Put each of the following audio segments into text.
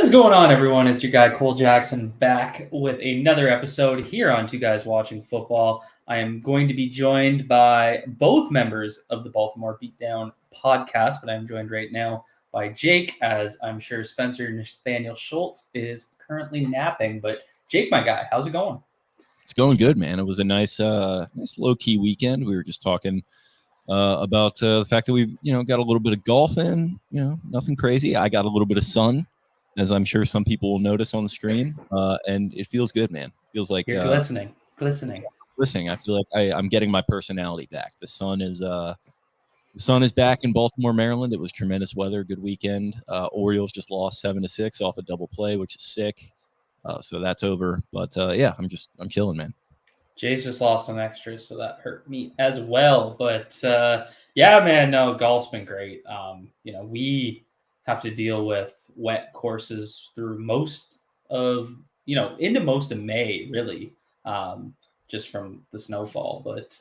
What is going on, everyone? It's your guy Cole Jackson back with another episode here on Two Guys Watching Football. I am going to be joined by both members of the Baltimore Beatdown podcast, but I'm joined right now by Jake, as I'm sure Spencer Nathaniel Schultz is currently napping. But Jake, my guy, how's it going? It's going good, man. It was a nice low-key weekend. We were just talking about the fact that we, got a little bit of golf in. Nothing crazy. I got a little bit of sun, as I'm sure some people will notice on the stream, and it feels good, man. Feels like you're glistening. I feel like I'm getting my personality back. The sun is back in Baltimore, Maryland. It was tremendous weather, good weekend. Orioles just lost 7-6 off a double play, which is sick. So that's over. But I'm chilling, man. Jay's just lost an extra, so that hurt me as well. But man, no, golf's been great. We have to deal with wet courses through most of, into most of May, really, just from the snowfall. But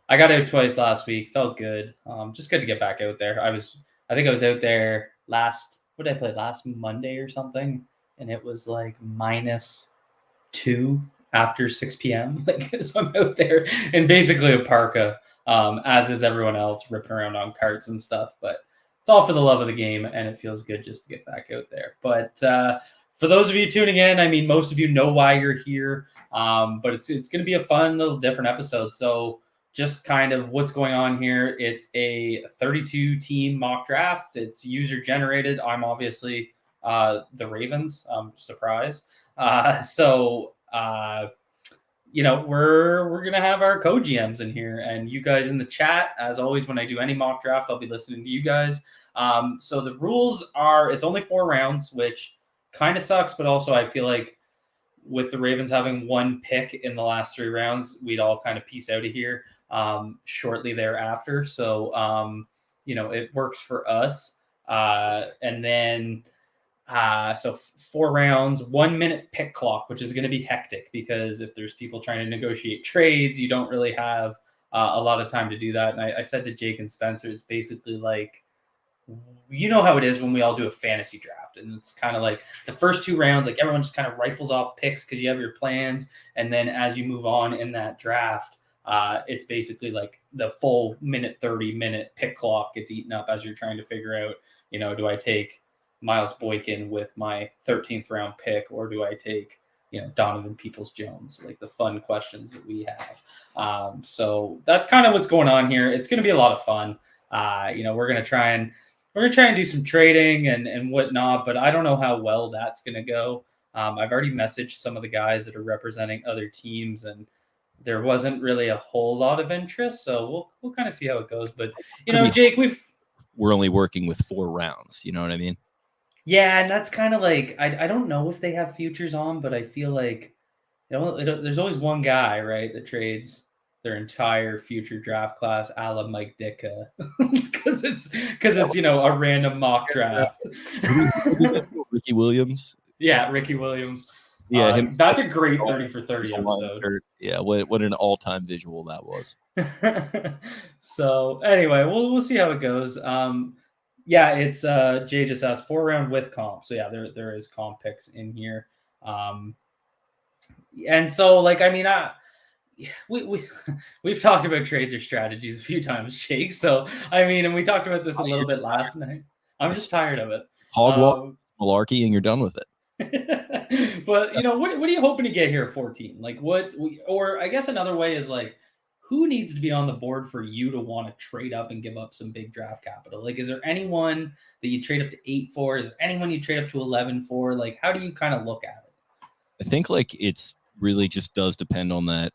I got out twice last week. Felt good. Just good to get back out there. I think I was out there last Monday or something, and it was like -2 after 6 p.m. So I'm out there in basically a parka, as is everyone else, ripping around on carts and stuff. But it's all for the love of the game, and it feels good just to get back out there. But for those of you tuning in, I mean, most of you know why you're here, but it's going to be a fun little different episode. So just kind of what's going on here. It's a 32-team mock draft. It's user-generated. I'm obviously the Ravens. Surprise. We're gonna have our co-GMs in here, and you guys in the chat. As always, when I do any mock draft, I'll be listening to you guys. So the rules are: it's only 4 rounds, which kind of sucks, but also I feel like with the Ravens having 1 pick in the last 3 rounds, we'd all kind of peace out of here shortly thereafter. So it works for us. And then. So 4 rounds, 1 minute pick clock, which is going to be hectic because if there's people trying to negotiate trades, you don't really have a lot of time to do that. And I said to Jake and Spencer, it's basically like, you know how it is when we all do a fantasy draft. And it's kind of like the first 2 rounds, like everyone just kind of rifles off picks because you have your plans. And then as you move on in that draft, it's basically like the full 30-minute pick clock gets eaten up as you're trying to figure out, do I take Miles Boykin with my 13th round pick, or do I take, Donovan Peoples-Jones, like the fun questions that we have. So that's kind of what's going on here. It's going to be a lot of fun. We're going to try and do some trading and whatnot, but I don't know how well that's going to go. I've already messaged some of the guys that are representing other teams, and there wasn't really a whole lot of interest. So we'll kind of see how it goes. But, Jake, we're only working with 4 rounds. You know what I mean? Yeah, and that's kind of like, I don't know if they have futures on, but I feel like, there's always one guy, right, that trades their entire future draft class a la Mike Ditka because it's a random mock draft. Ricky Williams. Yeah, Ricky Williams. Yeah, that's a great 30 for 30 episode. Yeah, what an all-time visual that was. So anyway, we'll see how it goes. Yeah, it's Jay just asked 4 round with comp. So yeah, there is comp picks in here. And so we've talked about trades or strategies a few times, Jake. So and we talked about this a little bit last night. I'm just tired of it. Hogwash, malarkey, and you're done with it. But what are you hoping to get here at 14? Like or I guess another way is like, who needs to be on the board for you to want to trade up and give up some big draft capital? Like, is there anyone that you trade up to 8 for? Is there anyone you trade up to 11 for? Like, how do you kind of look at it? I think it's really just does depend on that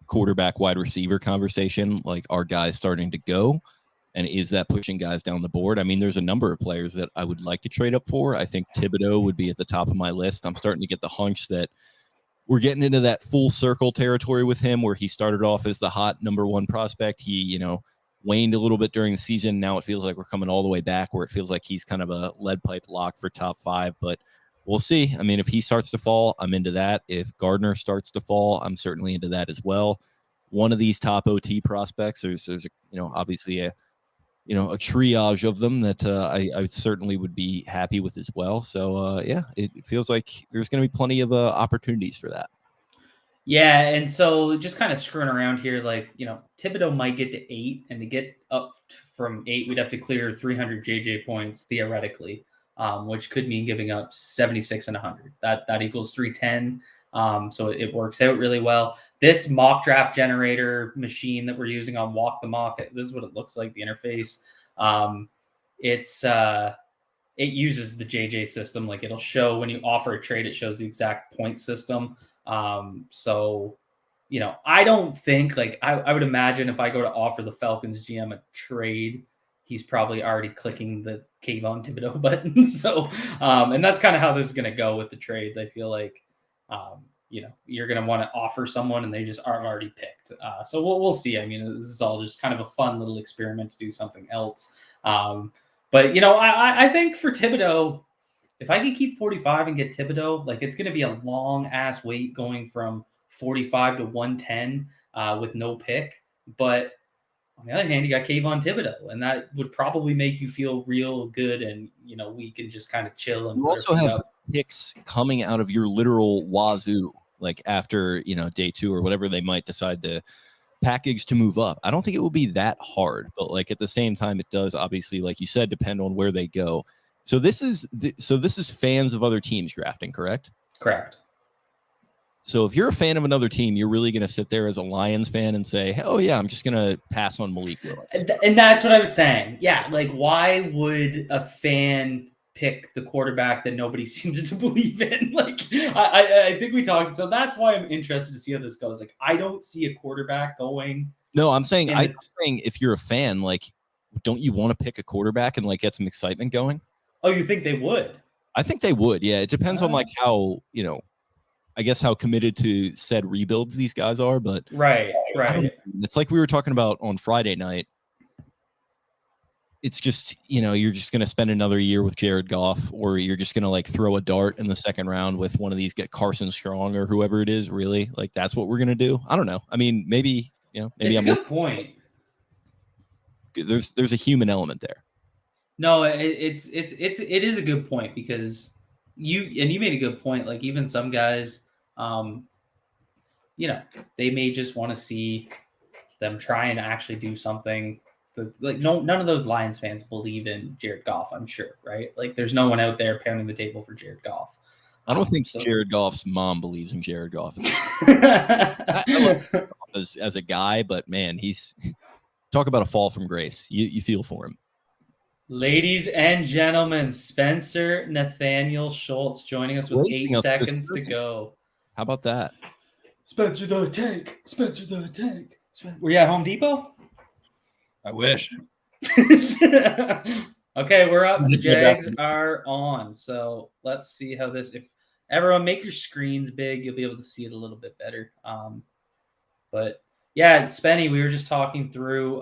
quarterback wide receiver conversation. Like, are guys starting to go? And is that pushing guys down the board? I mean, there's a number of players that I would like to trade up for. I think Thibodeau would be at the top of my list. I'm starting to get the hunch that we're getting into that full circle territory with him where he started off as the hot number 1 prospect. He, waned a little bit during the season. Now it feels like we're coming all the way back where it feels like he's kind of a lead pipe lock for top 5, but we'll see. I mean, if he starts to fall, I'm into that. If Gardner starts to fall, I'm certainly into that as well. One of these top OT prospects, there's obviously a a triage of them that I certainly would be happy with as well. So yeah, it feels like there's going to be plenty of opportunities for that. Yeah, and so just kind of screwing around here, like, Thibodeau might get to 8, and to get up from 8, we'd have to clear 300 JJ points theoretically, which could mean giving up 76 and 100. That equals 310. So it works out really well. This mock draft generator machine that we're using on Walk the Mock, this is what it looks like, the interface. It uses the JJ system. Like, it'll show when you offer a trade, it shows the exact point system. So, I don't think, like, I would imagine if I go to offer the Falcons GM a trade, he's probably already clicking the Kayvon Thibodeau button. So, and that's kind of how this is going to go with the trades. I feel like, you're going to want to offer someone and they just aren't already picked. So we'll see. I mean, this is all just kind of a fun little experiment to do something else. But, I think for Thibodeau, if I can keep 45 and get Thibodeau, like, it's going to be a long ass wait going from 45 to 110 with no pick. But on the other hand, you got Kayvon Thibodeau, and that would probably make you feel real good, and we can just kind of chill. And you also have picks coming out of your literal wazoo, like after day 2 or whatever they might decide to package to move up. I don't think it will be that hard, but like at the same time, it does obviously, like you said, depend on where they go. So this is fans of other teams drafting, correct? Correct. So if you're a fan of another team, you're really going to sit there as a Lions fan and say, oh, yeah, I'm just going to pass on Malik Willis. And that's what I was saying. Yeah, like, why would a fan pick the quarterback that nobody seems to believe in? Like, I think we talked. So that's why I'm interested to see how this goes. Like, I don't see a quarterback going. No, I'm saying if you're a fan, like, don't you want to pick a quarterback and like get some excitement going? Oh, you think they would? I think they would. Yeah, it depends on like how I guess how committed to said rebuilds these guys are, but right. It's like we were talking about on Friday night. It's just, you're just going to spend another year with Jared Goff, or you're just going to like throw a dart in the second round with one of these, get Carson Strong or whoever it is. Really, like, that's what we're going to do. I don't know. I mean, maybe it's a good point. There's a human element there. No, it is a good point, because you made a good point. Like, even some guys, they may just want to see them try and actually do something. Like, none of those Lions fans believe in Jared Goff, I'm sure, right? Like, there's no one out there pounding the table for Jared Goff. I don't think Jared Goff's mom believes in Jared Goff. I love Jared Goff as a guy, but man, he's talk about a fall from grace. You feel for him. Ladies and gentlemen, Spencer Nathaniel Schultz joining us with 8 seconds to go. How about that? Spencer the Tank. Were you at Home Depot? I wish. Okay, we're up. The Jags are on. So let's see how this. If everyone make your screens big, you'll be able to see it a little bit better. But yeah, Spenny, we were just talking through.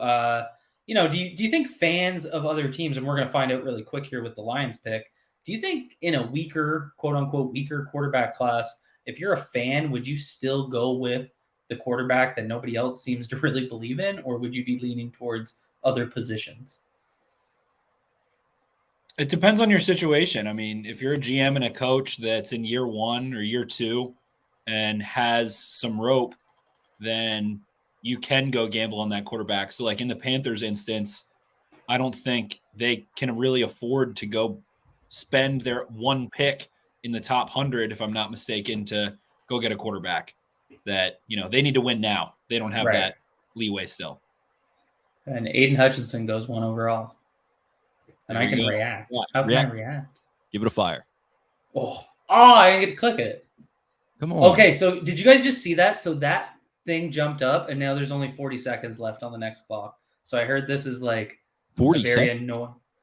Do you think fans of other teams, and we're going to find out really quick here with the Lions pick, do you think in a weaker, quote unquote, weaker quarterback class, if you're a fan, would you still go with the quarterback that nobody else seems to really believe in, or would you be leaning towards other positions? It depends on your situation. I mean, if you're a GM and a coach that's in year 1 or year 2 and has some rope, then you can go gamble on that quarterback. So like in the Panthers instance, I don't think they can really afford to go spend their one pick in the top 100, if I'm not mistaken, to go get a quarterback that, they need to win now. They don't have that leeway still. And Aiden Hutchinson goes 1 overall. And I can react. How can I react? Give it a fire. Oh, I didn't get to click it. Come on. Okay, so did you guys just see that? So that thing jumped up, and now there's only 40 seconds left on the next clock. So I heard this is like 40 seconds.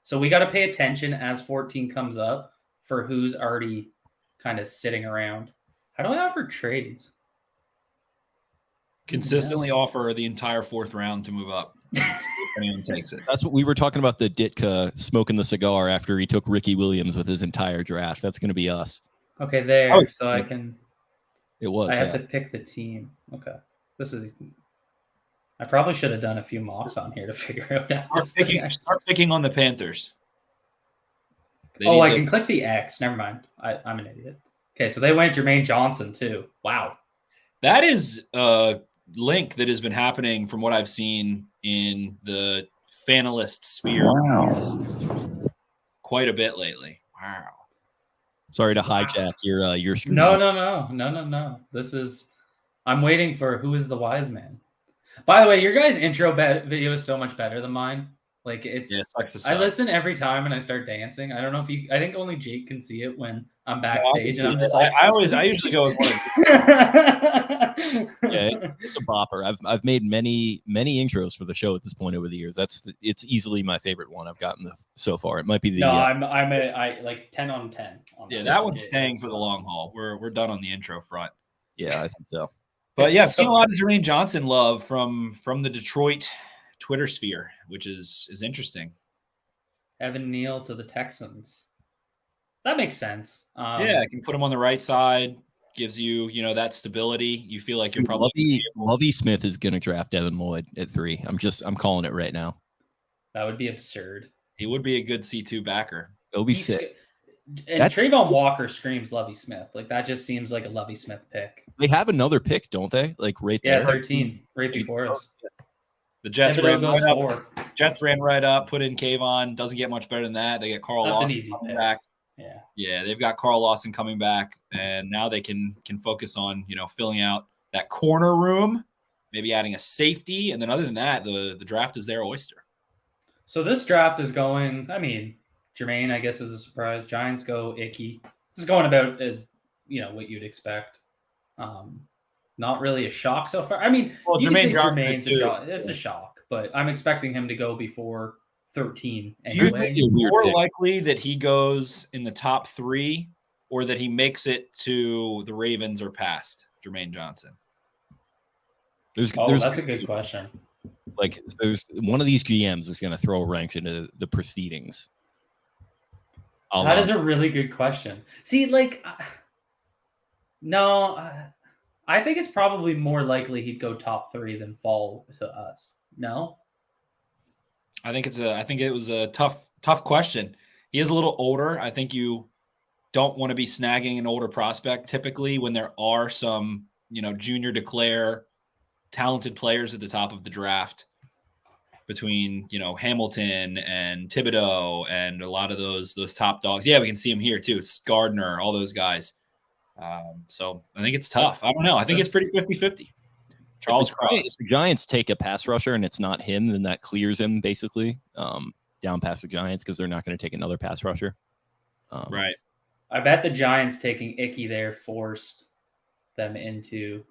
So we got to pay attention as 14 comes up for who's already kind of sitting around. How do I offer trades? Consistently offer the entire 4th round to move up. If anyone takes it. That's what we were talking about, the Ditka smoking the cigar after he took Ricky Williams with his entire draft. That's going to be us. Okay, there. So I can. It was. I have to pick the team. Okay. This is. I probably should have done a few mocks on here to figure out Start picking on the Panthers. I can click the X. Never mind. I'm an idiot. Okay, so they went Jermaine Johnson too. Wow. That is a link that has been happening from what I've seen in the fanalist sphere. Wow. Quite a bit lately. Wow. Sorry to hijack your stream. No. This is. I'm waiting for who is the wise man. By the way, your guys' intro video is so much better than mine. Like it's. Yeah, I listen every time and I start dancing. I don't know if you. I think only Jake can see it when I'm backstage, and I'm just like. I usually go with one. Yeah, it's a bopper. I've made many intros for the show at this point over the years. It's easily my favorite one I've gotten so far. It might be the. No, I like 10 on 10. Yeah, that one's staying for the long haul. We're done on the intro front. Yeah, I think so. But yeah, I've seen a lot of Jermaine Johnson love from the Detroit Twitter sphere, which is interesting. Evan Neal to the Texans. That makes sense. Yeah, I can put him on the right side. Gives you, that stability. You feel like you're probably Lovie Smith is going to draft Evan Lloyd at 3. I'm calling it right now. That would be absurd. He would be a good C2 backer. It'll be sick. And Trayvon Walker screams Lovie Smith. Like that just seems like a Lovie Smith pick. They have another pick, don't they? Like right there. Yeah, 13, right before us. The Jets ran right up, put in Kayvon. Doesn't get much better than that. They get Carl Lawson coming back. Yeah, they've got Carl Lawson coming back, and now they can focus on filling out that corner room, maybe adding a safety, and then other than that, the draft is their oyster. So this draft is going. I mean, Jermaine, I guess, is a surprise. Giants go Icky. This is going about as what you'd expect. Not really a shock so far. I mean, Jermaine's it's a shock, but I'm expecting him to go before 13 anyway. Do you think it's more likely that he goes in the top 3 or that he makes it to the Ravens or past Jermaine Johnson? There's that's a good question. Like there's one of these GMs is going to throw a wrench into the proceedings. That is a really good question. See, like, no, I think it's probably more likely he'd go top 3 than fall to us. No? I think it was a tough question. He is a little older. I think you don't want to be snagging an older prospect typically when there are some, junior declare talented players at the top of the draft between, Hamilton and Thibodeau and a lot of those top dogs. Yeah, we can see him here too. It's Gardner, all those guys. So I think it's tough. I don't know. I think it's pretty 50-50. Charles Cross. If the Giants take a pass rusher and it's not him, then that clears him basically down past the Giants because they're not going to take another pass rusher. Right. I bet the Giants taking Icky there forced them into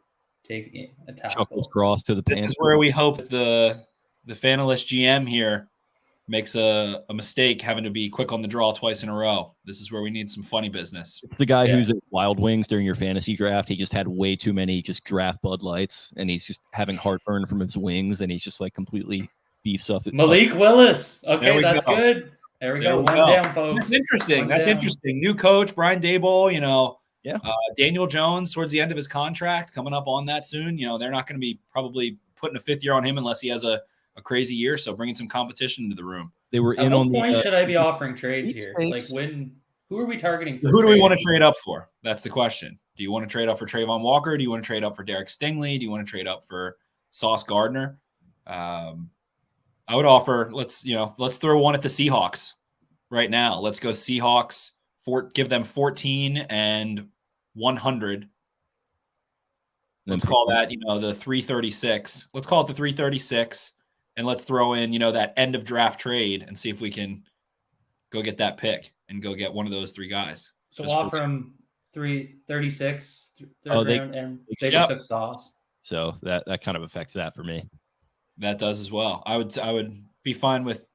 taking a tackle. Chuckles Cross to the Panthers. This is where we hope that the fanalist GM here makes a mistake having to be quick on the draw twice in a row. This is where we need some funny business. It's the guy who's at Wild Wings during your fantasy draft. He just had way too many draft Bud Lights, and he's just having heartburn from his wings, and he's just like completely beefs up. Malik Willis. Okay, that's good. There we go. One down, folks. That's interesting. Interesting. New coach, Brian Daboll, Daniel Jones towards the end of his contract coming up on that soon. They're not going to be probably putting a 5th year on him unless he has a crazy year. So bringing some competition into the room. They were in on the. At what point should I be offering trades here? Like who are we targeting? Who do we want to trade up for? That's the question. Do you want to trade up for Trayvon Walker? Do you want to trade up for Derek Stingley? Do you want to trade up for Sauce Gardner? I would offer. Let's throw one at the Seahawks right now. Let's go Seahawks. Give them 14 and 100. Let's call that the 336. Let's call it the 336. And let's throw in, that end of draft trade and see if we can go get that pick and go get one of those 3 guys. So we'll offer them 336. And they just took Sauce. So that kind of affects that for me. That does as well. I would be fine with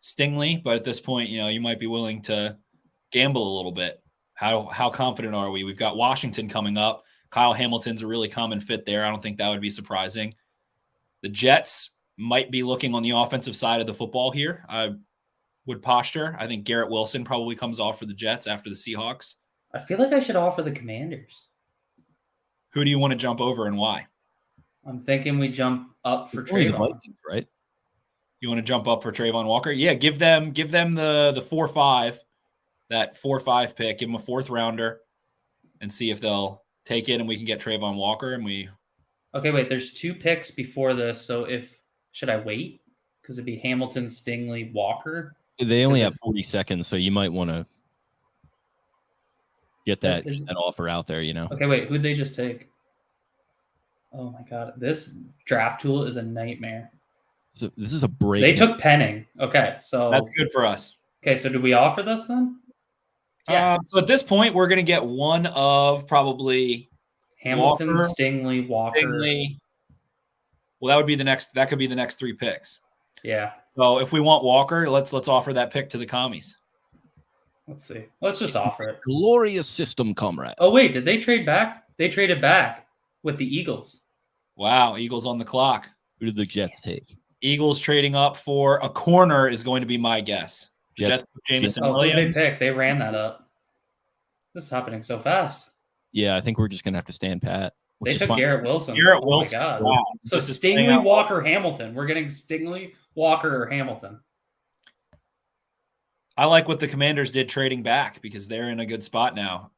Stingley, but at this point, you might be willing to gamble a little bit. How confident are we? We've got Washington coming up. Kyle Hamilton's a really common fit there. I don't think that would be surprising. The Jets might be looking on the offensive side of the football here. I would posture. I think Garrett Wilson probably comes off for the Jets after the Seahawks. I feel like I should offer the Commanders. Who do you want to jump over and why? I'm thinking we jump up for It's only the Trayvon. Vikings, right? You want to jump up for Trayvon Walker? Yeah, give them the 4-5, that 4-5 pick. Give them a 4th rounder, and see if they'll take it, and we can get Trayvon Walker. And we Okay, wait. There's 2 picks before this, so should I wait? Because it'd be Hamilton, Stingley, Walker. They only have 40 seconds, so you might want to get that offer out there. Okay, wait. Who'd they just take? Oh my god, this draft tool is a nightmare. So this is a break. They took Penning. Okay, so that's good for us. Okay, so do we offer this then? Yeah. So at this point, we're going to get one of probably Hamilton, Walker, Stingley, Walker. Stingley. Well, that could be the next 3 picks. Yeah. So if we want Walker, let's offer that pick to the commies. Let's see. Let's just offer it. Glorious system, comrade. Oh wait, did they trade back? They traded back with the Eagles. Wow, Eagles on the clock. Who did the Jets take? Eagles trading up for a corner is going to be my guess. Jets Jameson Williams. They pick. They ran that up. This is happening so fast. Yeah, I think we're just gonna have to stand pat. They took Garrett Wilson. Garrett Wilson. My God. Wow. So Stingley, Walker, Hamilton. We're getting Stingley, Walker, or Hamilton. I like what the Commanders did trading back because they're in a good spot now.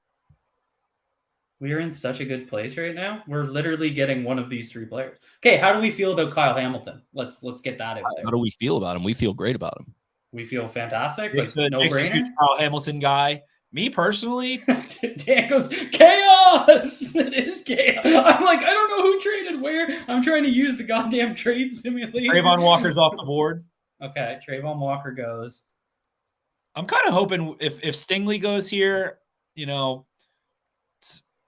We're in such a good place right now. We're literally getting one of these 3 players. Okay, how do we feel about Kyle Hamilton? Let's get that out there. How do we feel about him? We feel great about him. We feel fantastic. Like, no brainer. Kyle Hamilton guy. Me personally, Dan goes, chaos. It is chaos. I'm like, I don't know who traded where. I'm trying to use the goddamn trade simulator. Trayvon Walker's off the board. Okay, Trayvon Walker goes. I'm kind of hoping if Stingley goes here,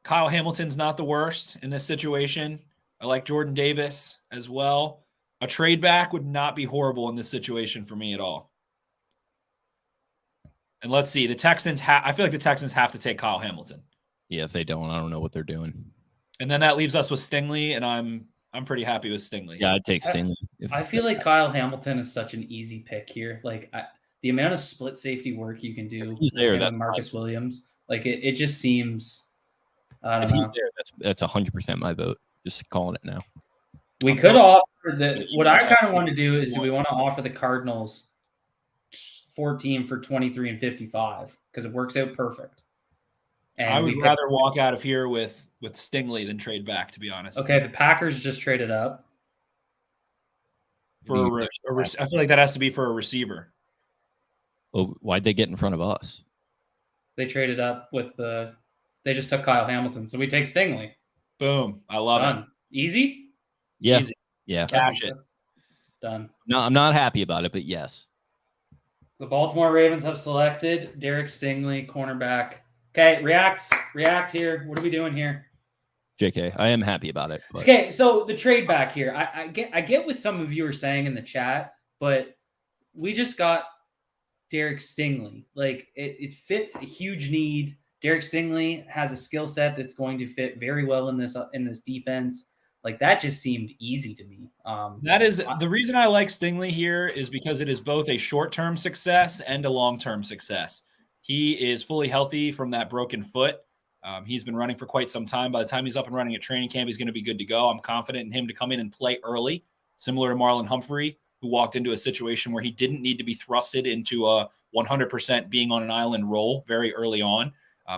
Kyle Hamilton's not the worst in this situation. I like Jordan Davis as well. A trade back would not be horrible in this situation for me at all. And let's see, the Texans. I feel like the Texans have to take Kyle Hamilton. Yeah, if they don't, I don't know what they're doing. And then that leaves us with Stingley, and I'm pretty happy with Stingley. Yeah, I'd take Stingley. I feel like Kyle Hamilton is such an easy pick here. Like the amount of split safety work you can do with Marcus Williams, like it just seems. If he's there, that's 100% my vote. Just calling it now. We could offer what I kind of want to do is, do we want to offer the Cardinals 14 for 23 and 55 because it works out perfect. And I would rather walk out of here with Stingley than trade back, to be honest. Okay, the Packers just traded up for I feel like that has to be for a receiver. Well, why'd they get in front of us? They traded up they just took Kyle Hamilton, so we take Stingley. Boom! I love it. Easy. Yeah, Easy. Yeah. Cash it. Done. No, I'm not happy about it, but yes. The Baltimore Ravens have selected Derek Stingley, cornerback. Okay, react here. What are we doing here? JK, I am happy about it. But... Okay, so the trade back here. I get what some of you are saying in the chat, but we just got Derek Stingley. Like it fits a huge need. Derek Stingley has a skill set that's going to fit very well in this defense. Like that just seemed easy to me. That is the reason I like Stingley here is because it is both a short-term success and a long-term success. He is fully healthy from that broken foot. He's been running for quite some time. By the time he's up and running at training camp, he's going to be good to go. I'm confident in him to come in and play early, similar to Marlon Humphrey, who walked into a situation where he didn't need to be thrusted into a 100% being on an island role very early on.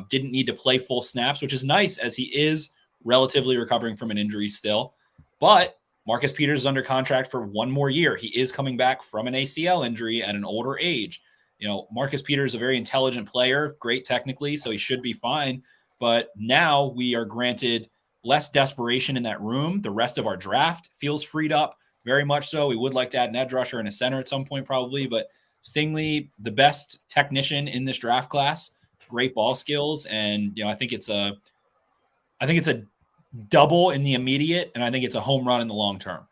Didn't need to play full snaps, which is nice as he is relatively recovering from an injury still. But Marcus Peters is under contract for 1 more year. He is coming back from an ACL injury at an older age. Marcus Peters is a very intelligent player, great technically, so he should be fine. But now we are granted less desperation in that room. The rest of our draft feels freed up, very much so. We would like to add an edge rusher and a center at some point probably, but Stingley, the best technician in this draft class, great ball skills, and I think it's a double in the immediate, and I think it's a home run in the long term.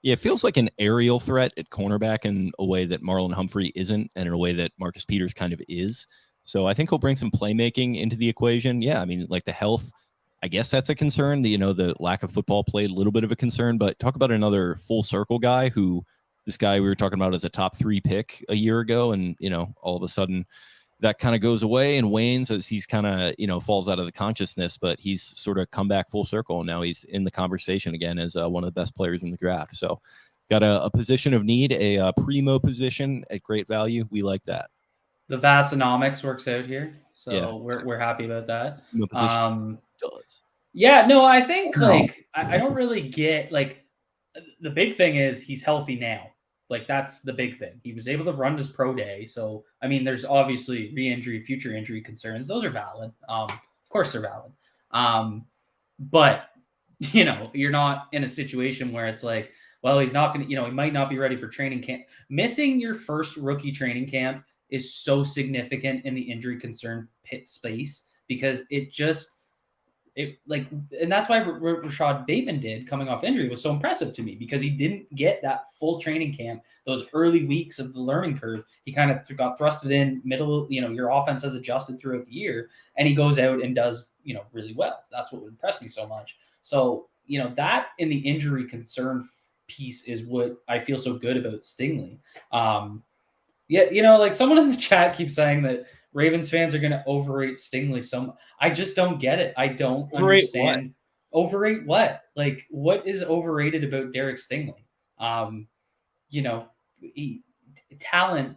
Yeah, it feels like an aerial threat at cornerback in a way that Marlon Humphrey isn't, and in a way that Marcus Peters kind of is. So I think he'll bring some playmaking into the equation. Yeah, I mean, like the health, I guess that's a concern. The lack of football played a little bit of a concern, but talk about another full circle guy this guy we were talking about as a top 3 pick a year ago, and all of a sudden that kind of goes away and wanes as he's kind of, falls out of the consciousness, but he's sort of come back full circle. And now he's in the conversation again as one of the best players in the draft. So got a position of need, a primo position at great value. We like that. The Vasonomics works out here. So Yeah, we're happy about that. Primo position does. Yeah, no, I think like I don't really get like the big thing is he's healthy now. Like that's the big thing. He was able to run his pro day. So I mean, there's obviously re-injury, future injury concerns. Those are valid. Of course they're valid. But you're not in a situation where it's like, well, he's not going to, he might not be ready for training camp. Missing your first rookie training camp is so significant in the injury concern pit space because and that's why Rashad Bateman did coming off injury was so impressive to me because he didn't get that full training camp, those early weeks of the learning curve. He kind of got thrusted in middle, your offense has adjusted throughout the year and he goes out and does, really well. That's what would impress me so much. So, that in the injury concern piece is what I feel so good about Stingley. Like someone in the chat keeps saying that Ravens fans are going to overrate Stingley. I just don't get it. I don't understand. Overrate what? Like, what is overrated about Derek Stingley? Talent,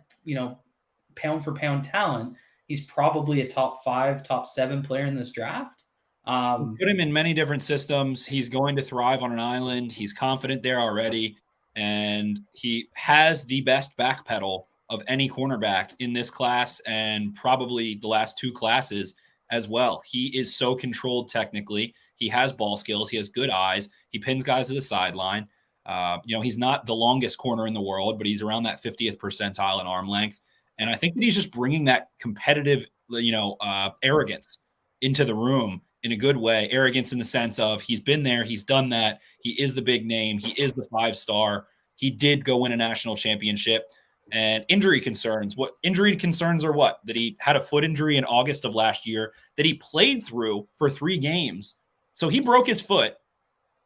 pound for pound talent. He's probably a top 5, top 7 player in this draft. Put him in many different systems. He's going to thrive on an island. He's confident there already. And he has the best back pedal of any cornerback in this class and probably the last 2 classes as well. He is so controlled technically. He has ball skills. He has good eyes. He pins guys to the sideline. He's not the longest corner in the world, but he's around that 50th percentile in arm length. And I think that he's just bringing that competitive, arrogance into the room in a good way. Arrogance in the sense of he's been there. He's done that. He is the big name. He is the 5-star. He did go win a national championship. And injury concerns. What injury concerns are what? That he had a foot injury in August of last year that he played through for 3 games. So he broke his foot.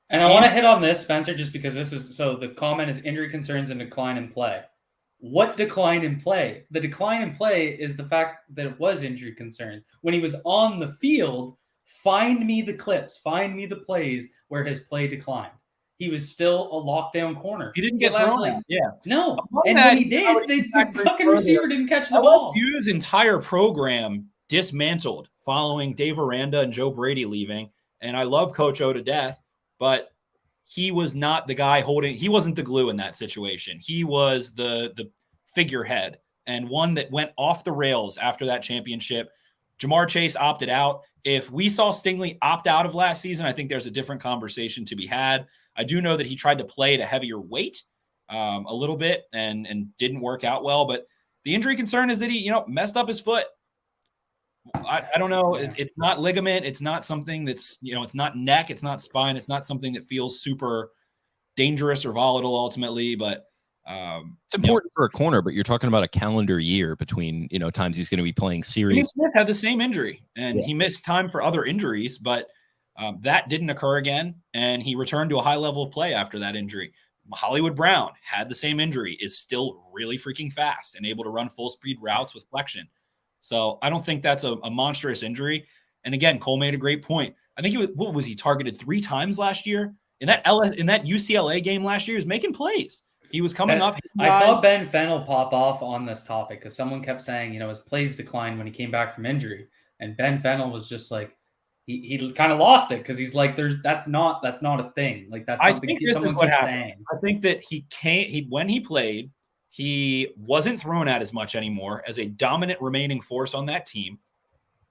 And I want to hit on this, Spencer, just because the comment is injury concerns and decline in play. What decline in play? The decline in play is the fact that it was injury concerns. When he was on the field, find me the clips, find me the plays where his play declined. He was still a lockdown corner. He didn't get thrown out. Yeah. No. And when he did, the fucking receiver didn't catch the ball. LSU's entire program dismantled following Dave Aranda and Joe Brady leaving. And I love Coach O to death, but he was not the guy he wasn't the glue in that situation. He was the figurehead and one that went off the rails after that championship. Jamar Chase opted out. If we saw Stingley opt out of last season, I think there's a different conversation to be had. I do know that he tried to play at a heavier weight a little bit and didn't work out well. But the injury concern is that he, messed up his foot. I don't know. Yeah. It's not ligament. It's not something that's, it's not neck. It's not spine. It's not something that feels super dangerous or volatile ultimately. But it's important for a corner, but you're talking about a calendar year between, times he's going to be playing series. Smith had the same injury and he missed time for other injuries, but that didn't occur again. And he returned to a high level of play after that injury. Hollywood Brown had the same injury, is still really freaking fast and able to run full speed routes with flexion. So I don't think that's a monstrous injury. And again, Cole made a great point. I think he targeted 3 times last year in that UCLA game last year. He was making plays. He was coming up. I saw Ben Fennell pop off on this topic because someone kept saying, his plays declined when he came back from injury. And Ben Fennell was just like, he kind of lost it because he's like, that's not a thing. Like that's something someone keeps saying. I think that when he played, he wasn't thrown at as much anymore as a dominant remaining force on that team.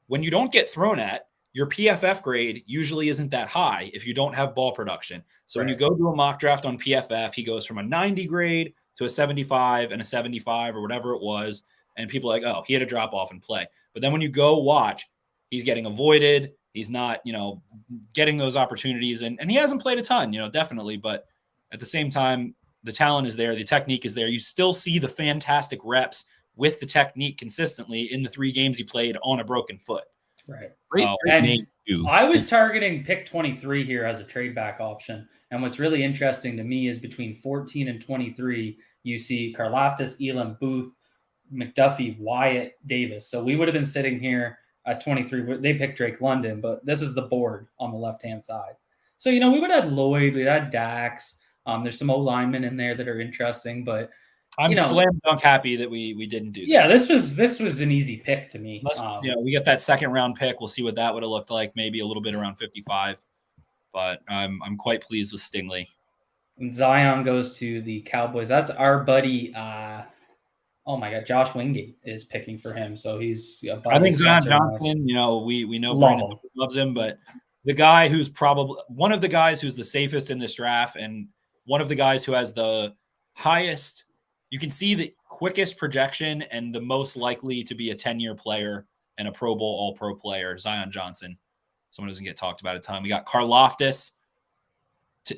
When you don't get thrown at, your PFF grade usually isn't that high if you don't have ball production. So When you go do a mock draft on PFF, he goes from a 90 grade to a 75 and a 75 or whatever it was. And people are like, oh, he had a drop off in play. But then when you go watch, he's getting avoided. He's not, getting those opportunities. And he hasn't played a ton, definitely. But at the same time, the talent is there. The technique is there. You still see the fantastic reps with the technique consistently in the 3 games he played on a broken foot. Right. I was targeting pick 23 here as a trade back option. And what's really interesting to me is between 14 and 23, you see Karlaftis, Elam, Booth, McDuffie, Wyatt, Davis. So we would have been sitting here at 23. They picked Drake London, but this is the board on the left-hand side. So, we would have had Lloyd, we'd had Dax. There's some O-linemen in there that are interesting, but I'm slam dunk happy that we didn't do that. Yeah, this was an easy pick to me. We get that second round pick. We'll see what that would have looked like, maybe a little bit around 55. But I'm quite pleased with Stingley. And Zion goes to the Cowboys. That's our buddy. Oh my God, Josh Wingate is picking for him. So he's a buddy. I think Zion Johnson. We know Brandon loves him, but the guy who's probably one of the guys who's the safest in this draft, and one of the guys who has the highest. You can see the quickest projection and the most likely to be a 10-year player and a Pro Bowl All-Pro player, Zion Johnson. Someone doesn't get talked about a ton. We got Karlaftis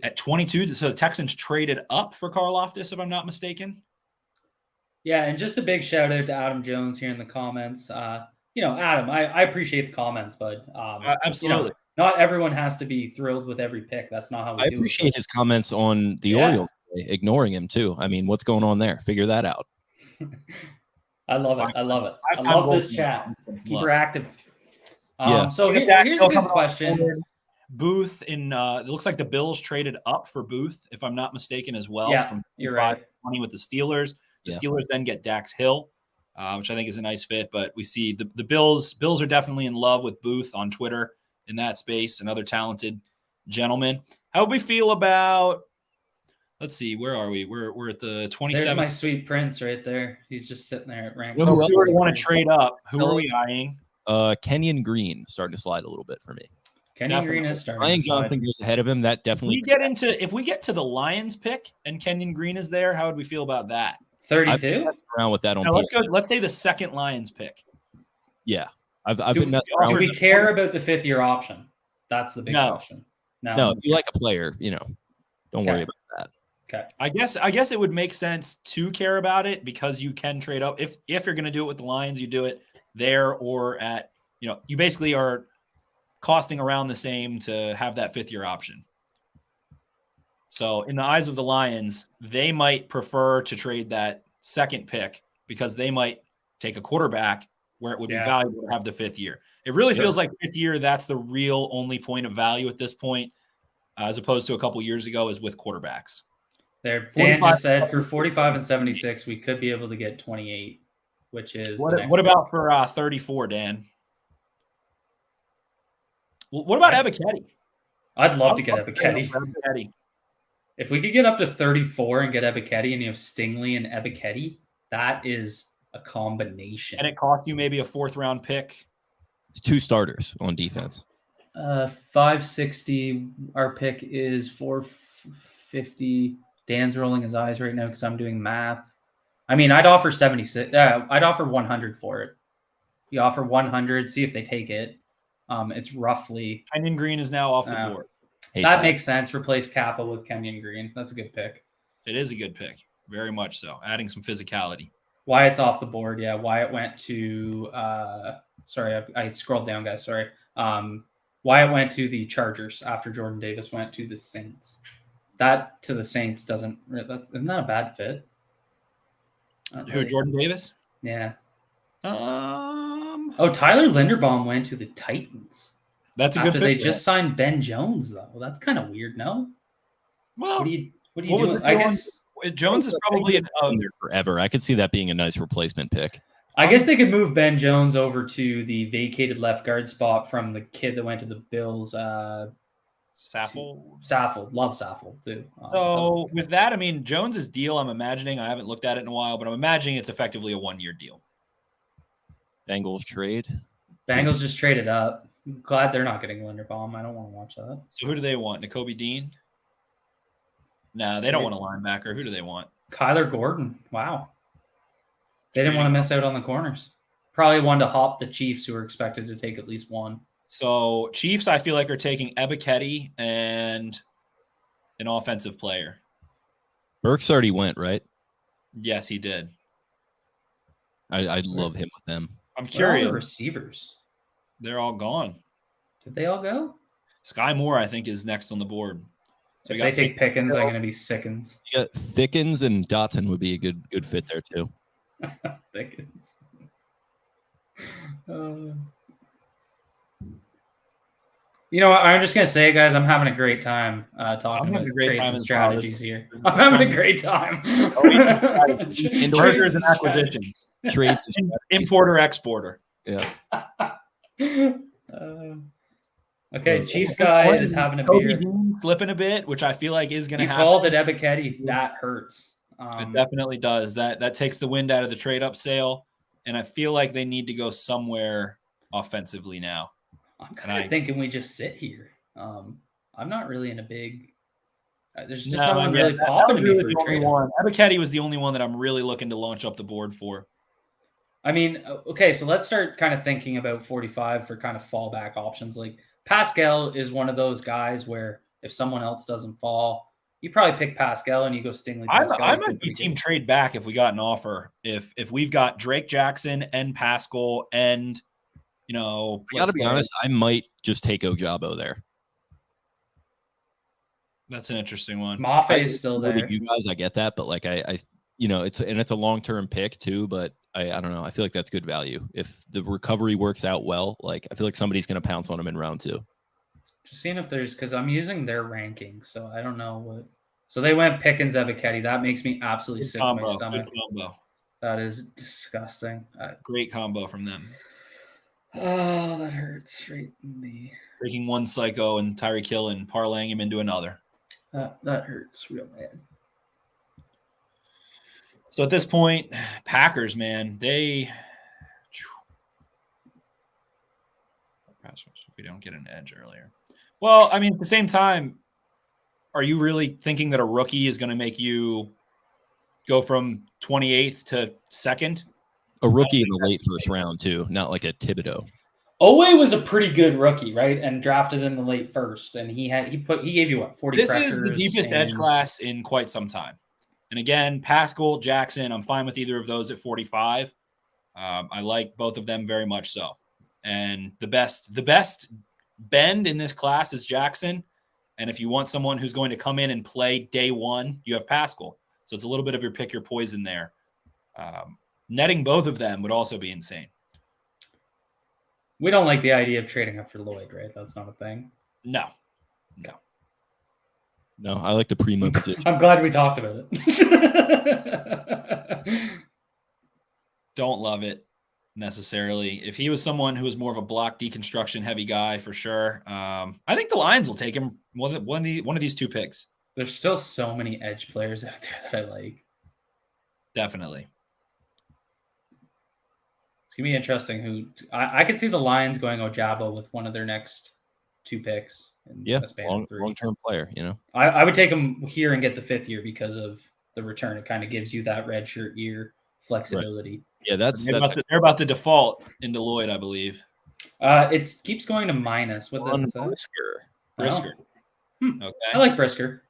at 22. So the Texans traded up for Karlaftis, if I'm not mistaken. Yeah, and just a big shout out to Adam Jones here in the comments. Adam, I appreciate the comments, but absolutely. Not everyone has to be thrilled with every pick. That's not how we do it. I appreciate his comments on the Orioles, ignoring him too. I mean, what's going on there? Figure that out. I love it. I love this chat. Keep her active. So here's a good question. Booth it looks like the Bills traded up for Booth, if I'm not mistaken, as well. Yeah, from you're right. 20 with the Steelers. The Steelers then get Dax Hill, which I think is a nice fit. But we see the Bills are definitely in love with Booth on Twitter in that space. Another talented gentleman. How would we feel about? Let's see, where are we? We're at the 27th. There's my sweet prince right there. He's just sitting there at rank. Who want to trade up? Who are we eyeing? Kenyon Green starting to slide a little bit for me. Kenyon Green is starting. Ryan Johnson goes ahead of him. That definitely. If we get to the Lions pick and Kenyon Green is there, how would we feel about that? 32. Around with that on. Let's go. Let's say the second Lions pick. Yeah, I've been messing around. Do we care about the 5th-year option? That's the big question. No, if you like a player, don't worry about that. Okay. I guess it would make sense to care about it because you can trade up. If you're going to do it with the Lions, you do it there or at, you basically are costing around the same to have that 5th-year option. So in the eyes of the Lions, they might prefer to trade that second pick because they might take a quarterback where it would be valuable to have the 5th year. It really feels like 5th year, that's the real only point of value at this point, as opposed to a couple years ago is with quarterbacks. There, Dan just said for 45 and 76, we could be able to get 28, which is what about for 34, Dan? Well, what about Ebiketie? I'd love to get Ebiketie. If we could get up to 34 and get Ebiketie, and you have Stingley and Ebiketie, that is a combination. And it cost you maybe a 4th-round pick. It's 2 starters on defense. 560. Our pick is 450. Dan's rolling his eyes right now because I'm doing math. I mean, I'd offer 76. I'd offer 100 for it. You offer 100, see if they take it. It's roughly. Kenyon Green is now off the board. That makes sense. Replace Kappa with Kenyon Green. That's a good pick. It is a good pick. Very much so. Adding some physicality. Wyatt's off the board. Yeah, Wyatt went to sorry, I scrolled down, guys. Sorry. Wyatt went to the Chargers after Jordan Davis went to the Saints. That to the Saints isn't that a bad fit? Who, Jordan Davis? Yeah. Tyler Linderbaum went to the Titans. That's a good fit. They just signed Ben Jones, though. That's kind of weird, no? Well, what are you doing? I guess Jones is probably there forever. I could see that being a nice replacement pick. I guess they could move Ben Jones over to the vacated left guard spot from the kid that went to the Bills. Saffold. Love Saffold, too. So with that, I mean, Jones's deal, I'm imagining, I haven't looked at it in a while, but I'm imagining it's effectively a 1-year deal. Bengals trade. Bengals just traded up. I'm glad they're not getting Linderbaum. I don't want to watch that. So who do they want? Nakobe Dean? No, they don't want a linebacker. Who do they want? Kyler Gordon. Wow. They didn't want to miss out on the corners. Probably wanted to hop the Chiefs, who are expected to take at least one. So Chiefs, I feel like, are taking Ebiketie and an offensive player. Burks already went, right? Yes, he did. I love him with them. I'm curious. The receivers. They're all gone. Did they all go? Sky Moore, I think, is next on the board. So if they take Pickens, I'm going to be sickens. Yeah, Thickens and Dotson would be a good fit there too. Thickens. You know what? I'm just gonna say, guys, I'm having a great time talking about trades and strategies here. I'm having a great time. Mergers and acquisitions. Trades, importer, exporter. Yeah. Okay, Chiefs guy is having a beer. Slipping a bit, which I feel like is going to happen. You called it Ebiketie. That hurts. It definitely does. That takes the wind out of the trade-up sail, and I feel like they need to go somewhere offensively now. I'm kind of thinking we just sit here. I'm not really in a big. There's just no one really popping to me for a trade. Ebiketie was the only one that I'm really looking to launch up the board for. I mean, okay, so let's start kind of thinking about 45 for kind of fallback options. Like Pascal is one of those guys where if someone else doesn't fall, you probably pick Pascal and you go Stingley. I might be team trade back if we got an offer. If we've got Drake Jackson and Pascal and, you know. I gotta be honest, I might just take Ojabo there. That's an interesting one. Mafe is still there. You guys, I get that, but like I you know, it's a long-term pick too, but I don't know. I feel like that's good value. If the recovery works out well, like I feel like somebody's going to pounce on him in round 2. Just seeing if there's, because I'm using their rankings, so I don't know what. So they went Pickens, Ebiketie. That makes me absolutely sick to my stomach. Good combo. That is disgusting. Great combo from them. Oh, that hurts right in the. Taking one psycho and Tyreek Hill and parlaying him into another. That hurts real bad. So at this point, Packers, man, if we don't get an edge earlier. Well, I mean, at the same time, are you really thinking that a rookie is going to make you go from 28th to 2nd? A rookie in the late first round too, not like a Thibodeau. Owe was a pretty good rookie, right? And drafted in the late first, and he gave you what 40. This is the deepest edge class in quite some time. And again, Pascal, Jackson, I'm fine with either of those at 45. I like both of them very much so. And the best bend in this class is Jackson. And if you want someone who's going to come in and play day one, you have Pascal. So it's a little bit of your pick your poison there. Netting both of them would also be insane. We don't like the idea of trading up for Lloyd, right? That's not a thing. No, I like the primo position. I'm glad we talked about it. Don't love it necessarily. If he was someone who was more of a block deconstruction heavy guy, for sure. I think the Lions will take him one of these 2 picks. There's still so many edge players out there that I like. Definitely. It's going to be interesting. I could see the Lions going Ojabo with one of their next 2 picks. Yeah, long-term player, you know. I would take him here and get the 5th year because of the return. It kind of gives you that red shirt year flexibility. Right. Yeah, they're about to default into Lloyd, I believe. It keeps going to minus. What that's Brisker. Oh. Okay. I like Brisker.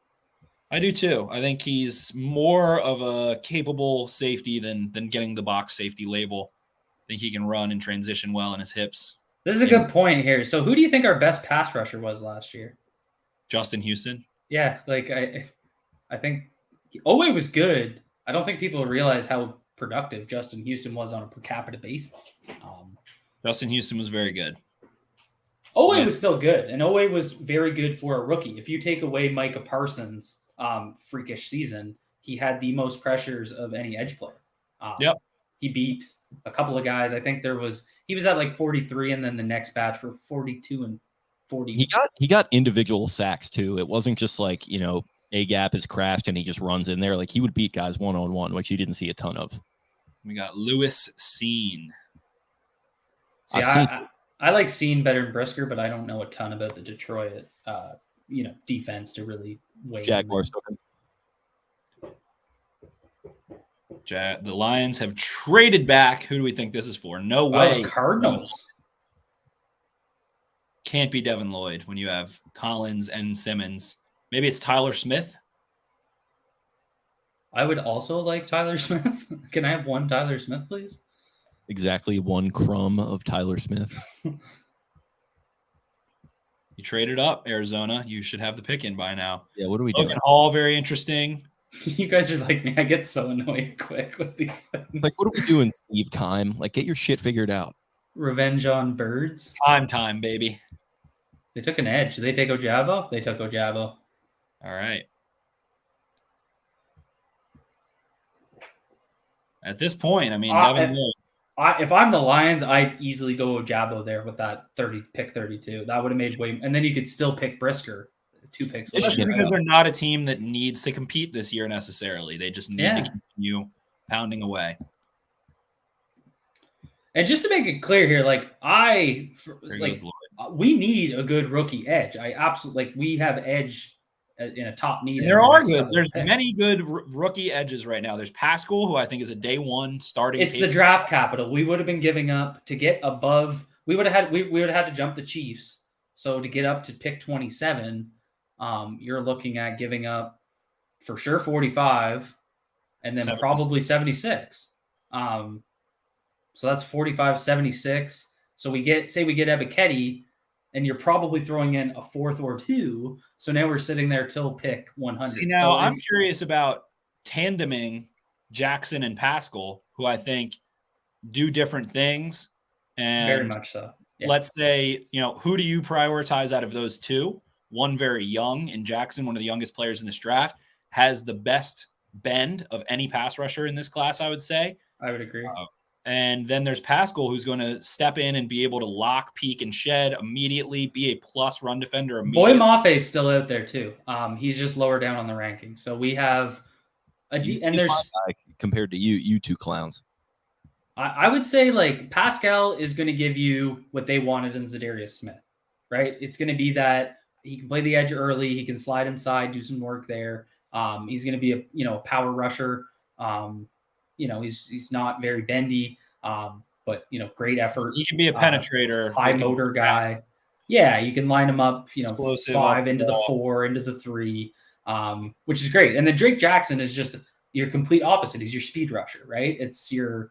I do too. I think he's more of a capable safety than getting the box safety label. I think he can run and transition well in his hips. This is a good point here. So who do you think our best pass rusher was last year? Justin Houston. Yeah, like I think Owe was good. I don't think people realize how productive Justin Houston was on a per capita basis. Justin Houston was very good. Owe was still good, and Owe was very good for a rookie. If you take away Micah Parsons' freakish season, he had the most pressures of any edge player. He beat a couple of guys. I think he was at like 43, and then the next batch were 42 and 40. He got individual sacks too. It wasn't just like, you know, a gap is crashed and he just runs in there. Like he would beat guys one-on-one, which you didn't see a ton of. We got Lewis Seen. See, I like Seen better than Brisker, but I don't know a ton about the Detroit, defense to really weigh. Jaguars. The Lions have traded back. Who do we think this is for? No way. Cardinals. Can't be Devin Lloyd when you have Collins and Simmons. Maybe it's Tyler Smith. I would also like Tyler Smith. Can I have one Tyler Smith, please? Exactly 1 crumb of Tyler Smith. You traded up, Arizona. You should have the pick in by now. Yeah, what are we doing? Logan Hall, very interesting. You guys are like me. I get so annoyed quick with these things. It's like, what are we doing, Steve? Time? Like, get your shit figured out. Revenge on birds. Time, baby. They took an edge. Did they take Ojabo? They took Ojabo. All right. At this point, I mean, Devin Lloyd. If I'm the Lions, I'd easily go Ojabo there with that pick 32. That would have made way, and then you could still pick Brisker. 2 picks. Especially because they're not a team that needs to compete this year necessarily. They just need to continue pounding away. And just to make it clear here, we need a good rookie edge. I absolutely we have edge in a top need. There are good. There's many good rookie edges right now. There's Pascal, who I think is a day one starting. It's the draft capital we would have been giving up to get above. We would have had to jump the Chiefs. So to get up to pick 27, you're looking at giving up for sure 45, and then probably 76. So that's 45, 76. So we get Ebiketie, and you're probably throwing in a 4th or 2. So now we're sitting there till pick 100. See, now I'm curious about tandeming Jackson and Pascal, who I think do different things. And very much so. Yeah. Let's say, who do you prioritize out of those two? One very young, and Jackson, one of the youngest players in this draft, has the best bend of any pass rusher in this class, I would say. I would agree. And then there's Pascal, who's going to step in and be able to lock, peek, and shed immediately, be a plus run defender immediately. Boy Mafe is still out there too. He's just lower down on the rankings. So we have and there's compared to you two clowns. I would say Pascal is going to give you what they wanted in Zadarius Smith, right? It's going to be that he can play the edge early, he can slide inside, do some work there. He's going to be a power rusher. He's not very bendy, but great effort. He can be a penetrator, high motor guy. Yeah, you can line him up, explosive 5 into the 4, into the 3, which is great. And then Drake Jackson is just your complete opposite. He's your speed rusher, right? It's your,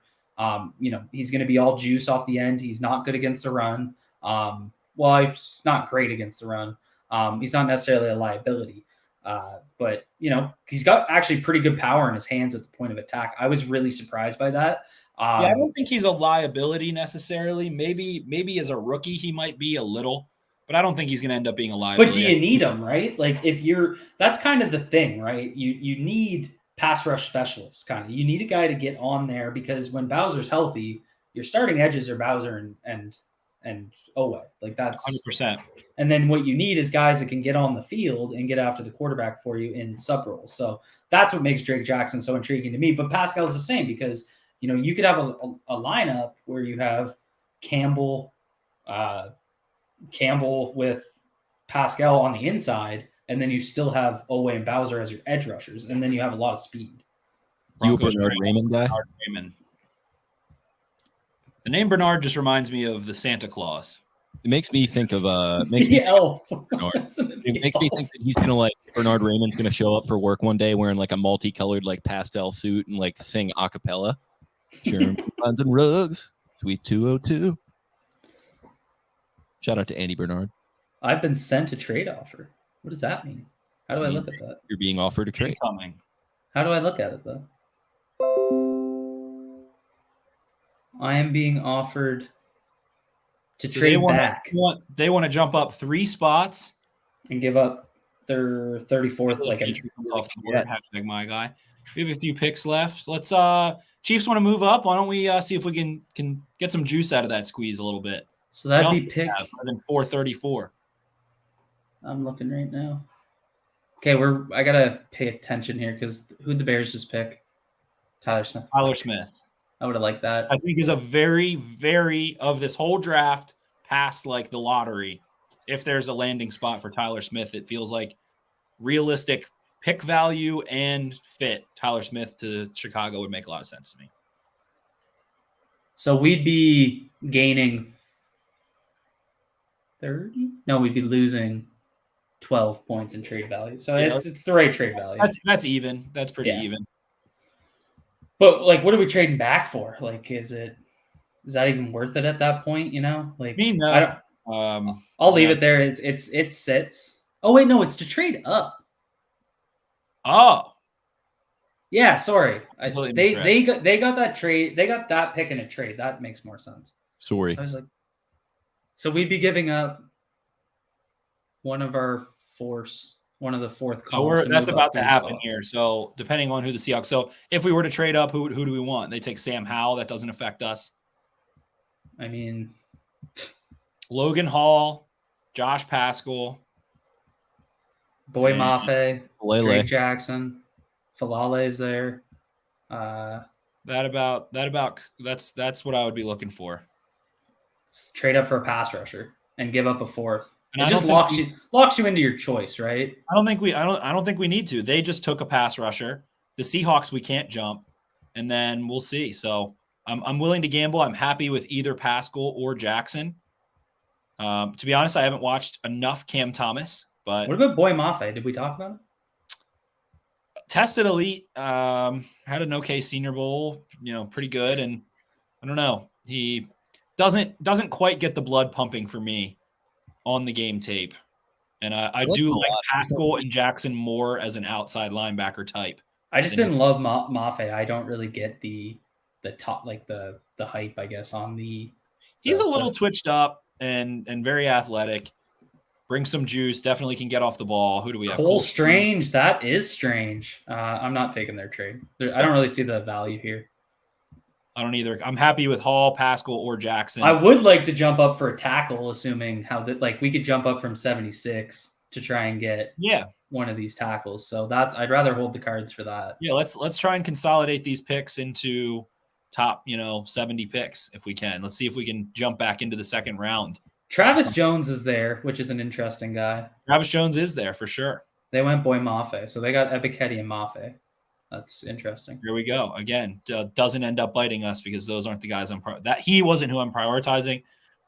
he's going to be all juice off the end. He's not good against the run. He's not great against the run. He's not necessarily a liability. But he's got actually pretty good power in his hands at the point of attack. I was really surprised by that. I don't think he's a liability necessarily. Maybe as a rookie he might be a little, but I don't think he's going to end up being a liability. But do you need him, right? That's kind of the thing, right? You need pass rush specialists, kind of. You need a guy to get on there because when Bowser's healthy, your starting edges are Bowser and Owe. That's 100%. And then what you need is guys that can get on the field and get after the quarterback for you in sub roles. So that's what makes Drake Jackson so intriguing to me. But Pascal's the same because, you could have a lineup where you have Campbell with Pascal on the inside, and then you still have Owe and Bowser as your edge rushers, and then you have a lot of speed. You a Bernard Raymond guy? Bernard Raymond. The name Bernard just reminds me of the Santa Claus. It makes me think of Bernard. It makes me think that he's gonna Bernard Raymond's gonna show up for work one day wearing a multicolored pastel suit and sing a cappella. Sherman lines and rugs, sweet 202. Shout out to Andy Bernard. I've been sent a trade offer. What does that mean? How do I look at that? You're being offered a trade. Incoming. How do I look at it though? I am being offered to trade back. They want to jump up 3 spots and give up their 34th off the board. Hashtag my guy. We have a few picks left. Let's Chiefs want to move up. Why don't we see if we can get some juice out of that squeeze a little bit? So that'd be pick than 434. I'm looking right now. Okay, I gotta pay attention here because who'd the Bears just pick? Tyler Smith. I would have liked that. I think is a very, very of this whole draft past the lottery. If there's a landing spot for Tyler Smith, it feels like realistic pick value and fit. Tyler Smith to Chicago would make a lot of sense to me. So we'd be gaining 30? No, we'd be losing 12 points in trade value. So it's the right trade value. That's even. That's pretty even. But what are we trading back for? Is that even worth it at that point? No. I don't. I'll leave it there. It sits. Oh wait, no, it's to trade up. Oh, Yeah, sorry. Completely They got that trade. They got that pick in a trade. That makes more sense. Sorry. I was like, so we'd be giving up one of the fourth columns. So that's about to happen here. So depending on who the Seahawks. So if we were to trade up, who do we want? They take Sam Howell. That doesn't affect us. I mean, Logan Hall, Josh Pascal, Boy Mafe, Lele. Drake Jackson, Falale's there. That's what I would be looking for. Trade up for a pass rusher and give up a fourth. And it just locks you into your choice, right? I don't think we need to. They just took a pass rusher. The Seahawks, we can't jump, and then we'll see. So I'm willing to gamble. I'm happy with either Pascal or Jackson. To be honest, I haven't watched enough Cam Thomas. But what about Boy Mafe? Did we talk about him? Tested elite. Had an okay Senior Bowl. Pretty good. And I don't know. He doesn't quite get the blood pumping for me on the game tape. And I do like Pascal and Jackson more as an outside linebacker type. I just didn't love Mafe. I don't really get the top, like the hype, I guess, on the. He's a little twitched up and very athletic. Bring some juice. Definitely can get off the ball. Who do we have? Cole Strange. That is strange. I'm not taking their trade. I don't really see the value here. I don't either. I'm happy with Hall, Pascal, or Jackson. I would like to jump up for a tackle, assuming we could jump up from 76 to try and get one of these tackles. So I'd rather hold the cards for that. Yeah, let's try and consolidate these picks into top 70 picks if we can. Let's see if we can jump back into the second round. Travis Jones is there, which is an interesting guy. Travis Jones is there for sure. They went Boy Mafe, so they got Ebiketie and Mafe. That's interesting. Here we go. Again, doesn't end up biting us because those aren't the guys he wasn't who I'm prioritizing.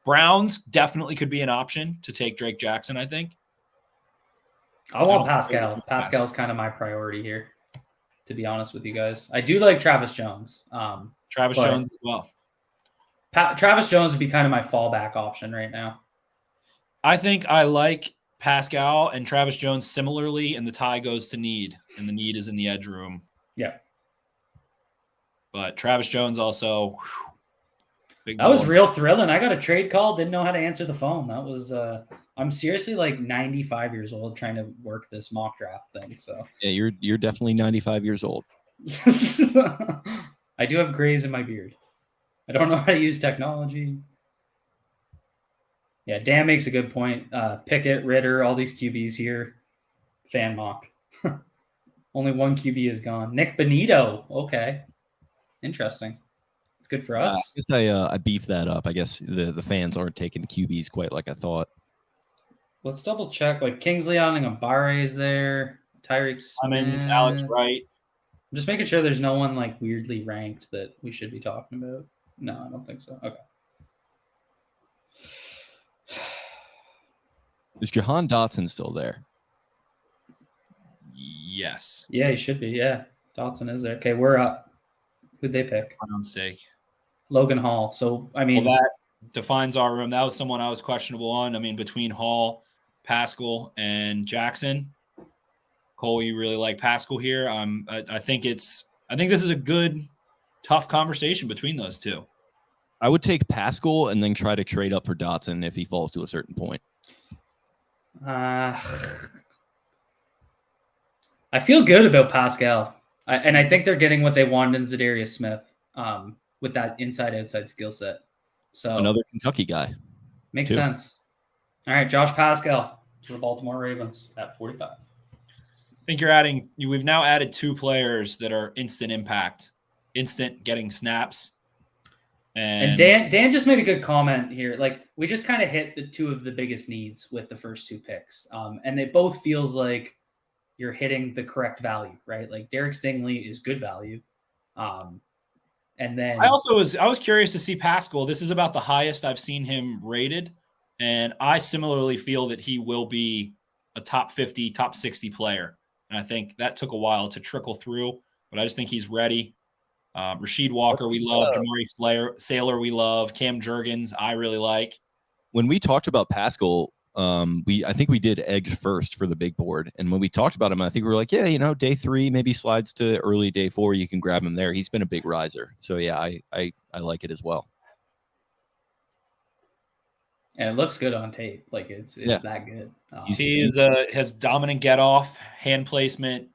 Browns definitely could be an option to take Drake Jackson, I think. I want Pascal. Pascal's kind of my priority here, to be honest with you guys. I do like Travis Jones. Travis Jones as well. Travis Jones would be kind of my fallback option right now. I think I like Pascal and Travis Jones similarly, and the tie goes to need, and the need is in the edge room. Yeah. But Travis Jones also. That was real thrilling. I got a trade call, didn't know how to answer the phone. That was I'm seriously like 95 years old trying to work this mock draft thing. So yeah, you're definitely 95 years old. I do have grays in my beard. I don't know how to use technology. Yeah, Dan makes a good point. Pickett, Ritter, all these QBs here. Fan mock. Only one QB is gone. Nick Bonito. Okay. Interesting. It's good for us. I guess I beefed that up. I guess the fans aren't taking QBs quite like I thought. Let's double check. Like Kingsley Onigambare is there. Tyreek Smith. Alex Wright. I'm just making sure there's no one like weirdly ranked that we should be talking about. No, I don't think so. Okay. Is Jahan Dotson still there? Yes. Yeah, he should be. Yeah. Dotson is there. Okay, we're up. Who'd they pick? On stake. Logan Hall. So, I mean. Well, that defines our room. That was someone I was questionable on. I mean, between Hall, Pascal, and Jackson. Cole, you really like Pascal here. I think this is a good, tough conversation between those two. I would take Pascal and then try to trade up for Dotson if he falls to a certain point. I feel good about Pascal. And I think they're getting what they wanted in Zadarius Smith with that inside-outside skill set. So another Kentucky guy. Makes sense. All right, Josh Pascal to the Baltimore Ravens at 45. I think we've now added two players that are instant impact, instant getting snaps. And Dan just made a good comment here. Like, we just kind of hit the two of the biggest needs with the first two picks. And it both feels like you're hitting the correct value, right? Like Derek Stingley is good value. And then I was curious to see Pascal. This is about the highest I've seen him rated. And I similarly feel that he will be a top 50, top 60 player. And I think that took a while to trickle through, but I just think he's ready. Rasheed Walker, we love. Jamari Sailor, we love. Cam Jurgens, I really like. When we talked about Pascal, I think we did edge first for the big board, and when we talked about him, I think we were like, yeah, day 3 maybe slides to early day 4. You can grab him there. He's been a big riser, so yeah, I like it as well. And it looks good on tape. Like it's that good. He has dominant get off, hand placement,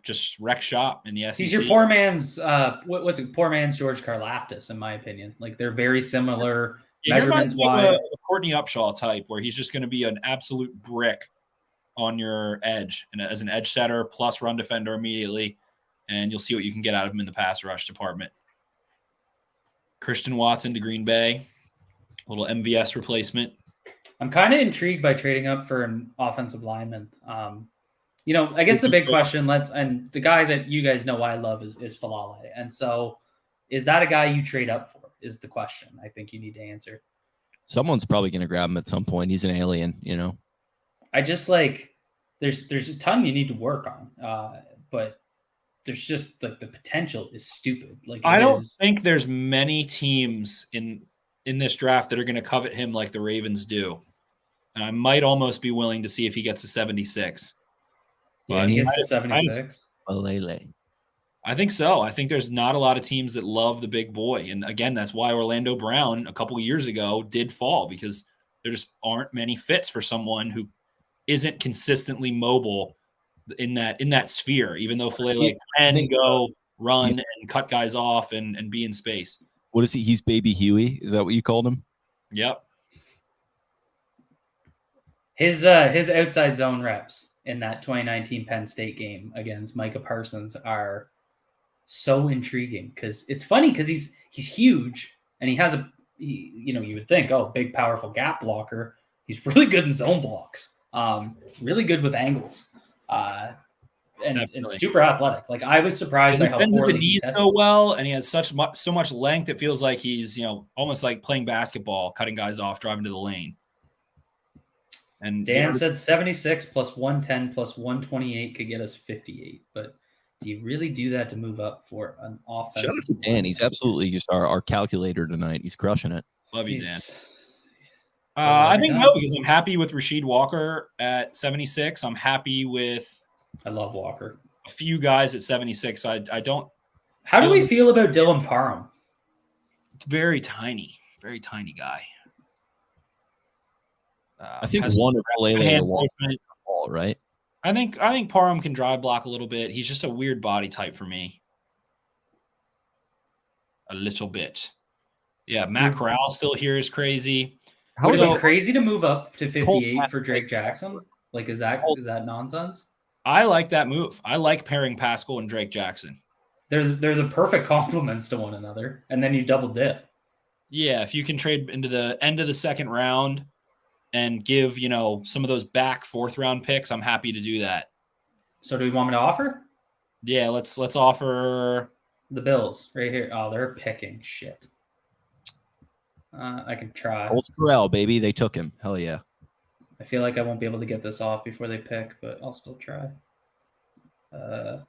just wreck shop in the SEC. He's your poor man's what's it? Poor man's George Karlaftis, in my opinion. Like they're very similar measurements wise. A Courtney Upshaw type, where he's just going to be an absolute brick on your edge, and as an edge setter plus run defender immediately, and you'll see what you can get out of him in the pass rush department. Christian Watson to Green Bay. A little MVS replacement. I'm kind of intrigued by trading up for an offensive lineman. I guess the big question, and the guy that you guys know I love is Falale. And so is that a guy you trade up for is the question I think you need to answer. Someone's probably going to grab him at some point. He's an alien, I just there's a ton you need to work on. But there's just the potential is stupid. I don't think there's many teams in this draft that are going to covet him like the Ravens do. And I might almost be willing to see if he gets a 76. Yeah, he gets a 76. I think so. I think there's not a lot of teams that love the big boy. And again, that's why Orlando Brown a couple of years ago did fall, because there just aren't many fits for someone who isn't consistently mobile in that sphere, even though Falale can go run and cut guys off and be in space. What is he? He's Baby Huey. Is that what you called him? Yep. His outside zone reps in that 2019 Penn State game against Micah Parsons are so intriguing, because it's funny because he's huge and he has you would think, big powerful gap blocker. He's really good in zone blocks. Really good with angles. And super athletic. Like I was surprised by how poorly he knees so well, and he has so much length. It feels like he's almost like playing basketball, cutting guys off, driving to the lane. And Dan said 76 plus 110 plus 128 could get us 58. But do you really do that to move up for an offense? Shout out to Dan. He's absolutely just our calculator tonight. He's crushing it. Love you, Dan. I think no, because I'm happy with Rasheed Walker at 76. I'm happy with. I love Walker. A few guys at 76. I don't. How do we feel about Dylan Parham? It's very tiny guy. I think one of Falale ball, right? I think Parham can drive block a little bit. He's just a weird body type for me. A little bit. Yeah, Matt Corral still here is crazy. Would it be crazy to move up to 58 for Drake Jackson? Like, is that nonsense? I like that move. I like pairing Pascal and Drake Jackson. They're the perfect complements to one another, and then you double dip. Yeah, if you can trade into the end of the second round and give some of those back fourth round picks, I'm happy to do that. So do we want me to offer? Yeah, let's offer the Bills right here. Oh, they're picking shit. I can try. Old Corral, baby. They took him. Hell yeah. I feel like I won't be able to get this off before they pick, but I'll still try. And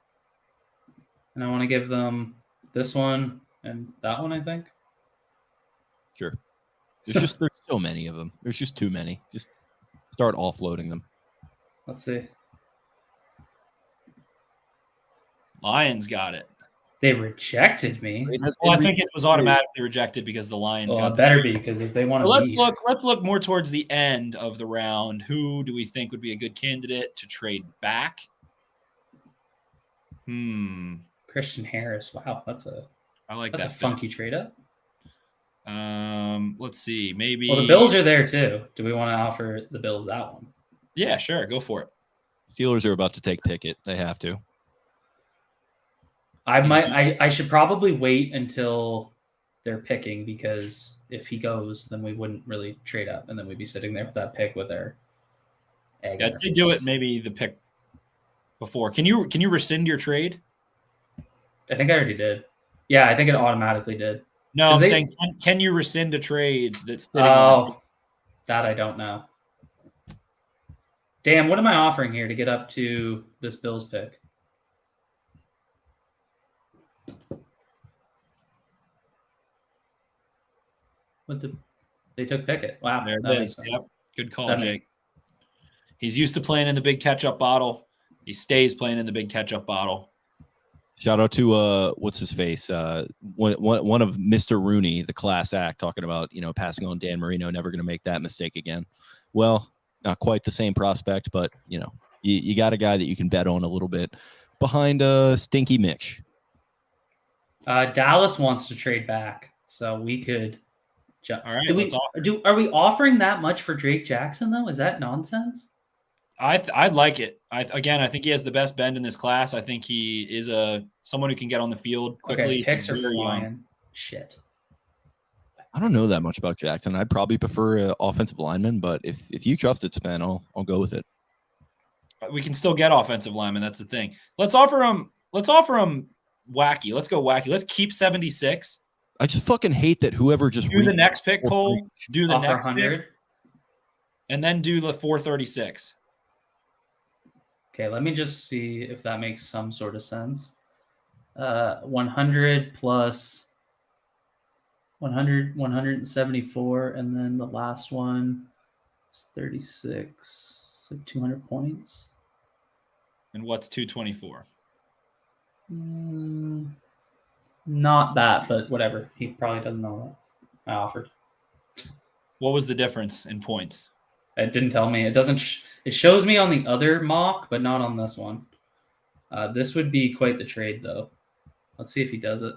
I want to give them this one and that one, I think. Sure. There's so many of them. There's just too many. Just start offloading them. Let's see. Lions got it. They rejected me. Well, I think it was automatically rejected because the Lions got it better be, because if they want to let's look more towards the end of the round. Who do we think would be a good candidate to trade back? Christian Harris. Wow, that's a funky trade up. Let's see. Maybe the Bills are there too. Do we want to offer the Bills that one? Yeah, sure. Go for it. Steelers are about to take Pickett. They have to. I should probably wait until they're picking, because if he goes, then we wouldn't really trade up, and then we'd be sitting there with that pick with our egg. I'd say do it maybe the pick before. Can you rescind your trade? I think I already did. Yeah, I think it automatically did. No, I'm saying can you rescind a trade that's sitting that I don't know. Damn, what am I offering here to get up to this Bills pick? They took Pickett. Wow. There it is. Yep. Good call, Jake. He's used to playing in the big catch-up bottle. He stays playing in the big catch-up bottle. Shout out to what's his face? One of Mr. Rooney, the class act, talking about passing on Dan Marino, never going to make that mistake again. Well, not quite the same prospect, but you got a guy that you can bet on a little bit behind Stinky Mitch. Dallas wants to trade back, so we could. All right, are we offering that much for Drake Jackson though? Is that nonsense? I like it. I think he has the best bend in this class. I think he is someone who can get on the field quickly. Okay, picks are flying. Shit. I don't know that much about Jackson. I'd probably prefer an offensive lineman, but if you trust it, Spen, I'll go with it. We can still get offensive linemen. That's the thing. Let's offer him wacky. Let's go wacky. Let's keep 76. I just fucking hate that whoever just do the next pick poll. Do the next 100. pick, and then do the 436. Okay, let me just see if that makes some sort of sense. 100 plus 100, 174, and then the last one is 36, so 200 points. And what's 224? Not that, but whatever. He probably doesn't know that. I offered. What was the difference in points? It didn't tell me. It doesn't. It shows me on the other mock, but not on this one. This would be quite the trade, though. Let's see if he does it.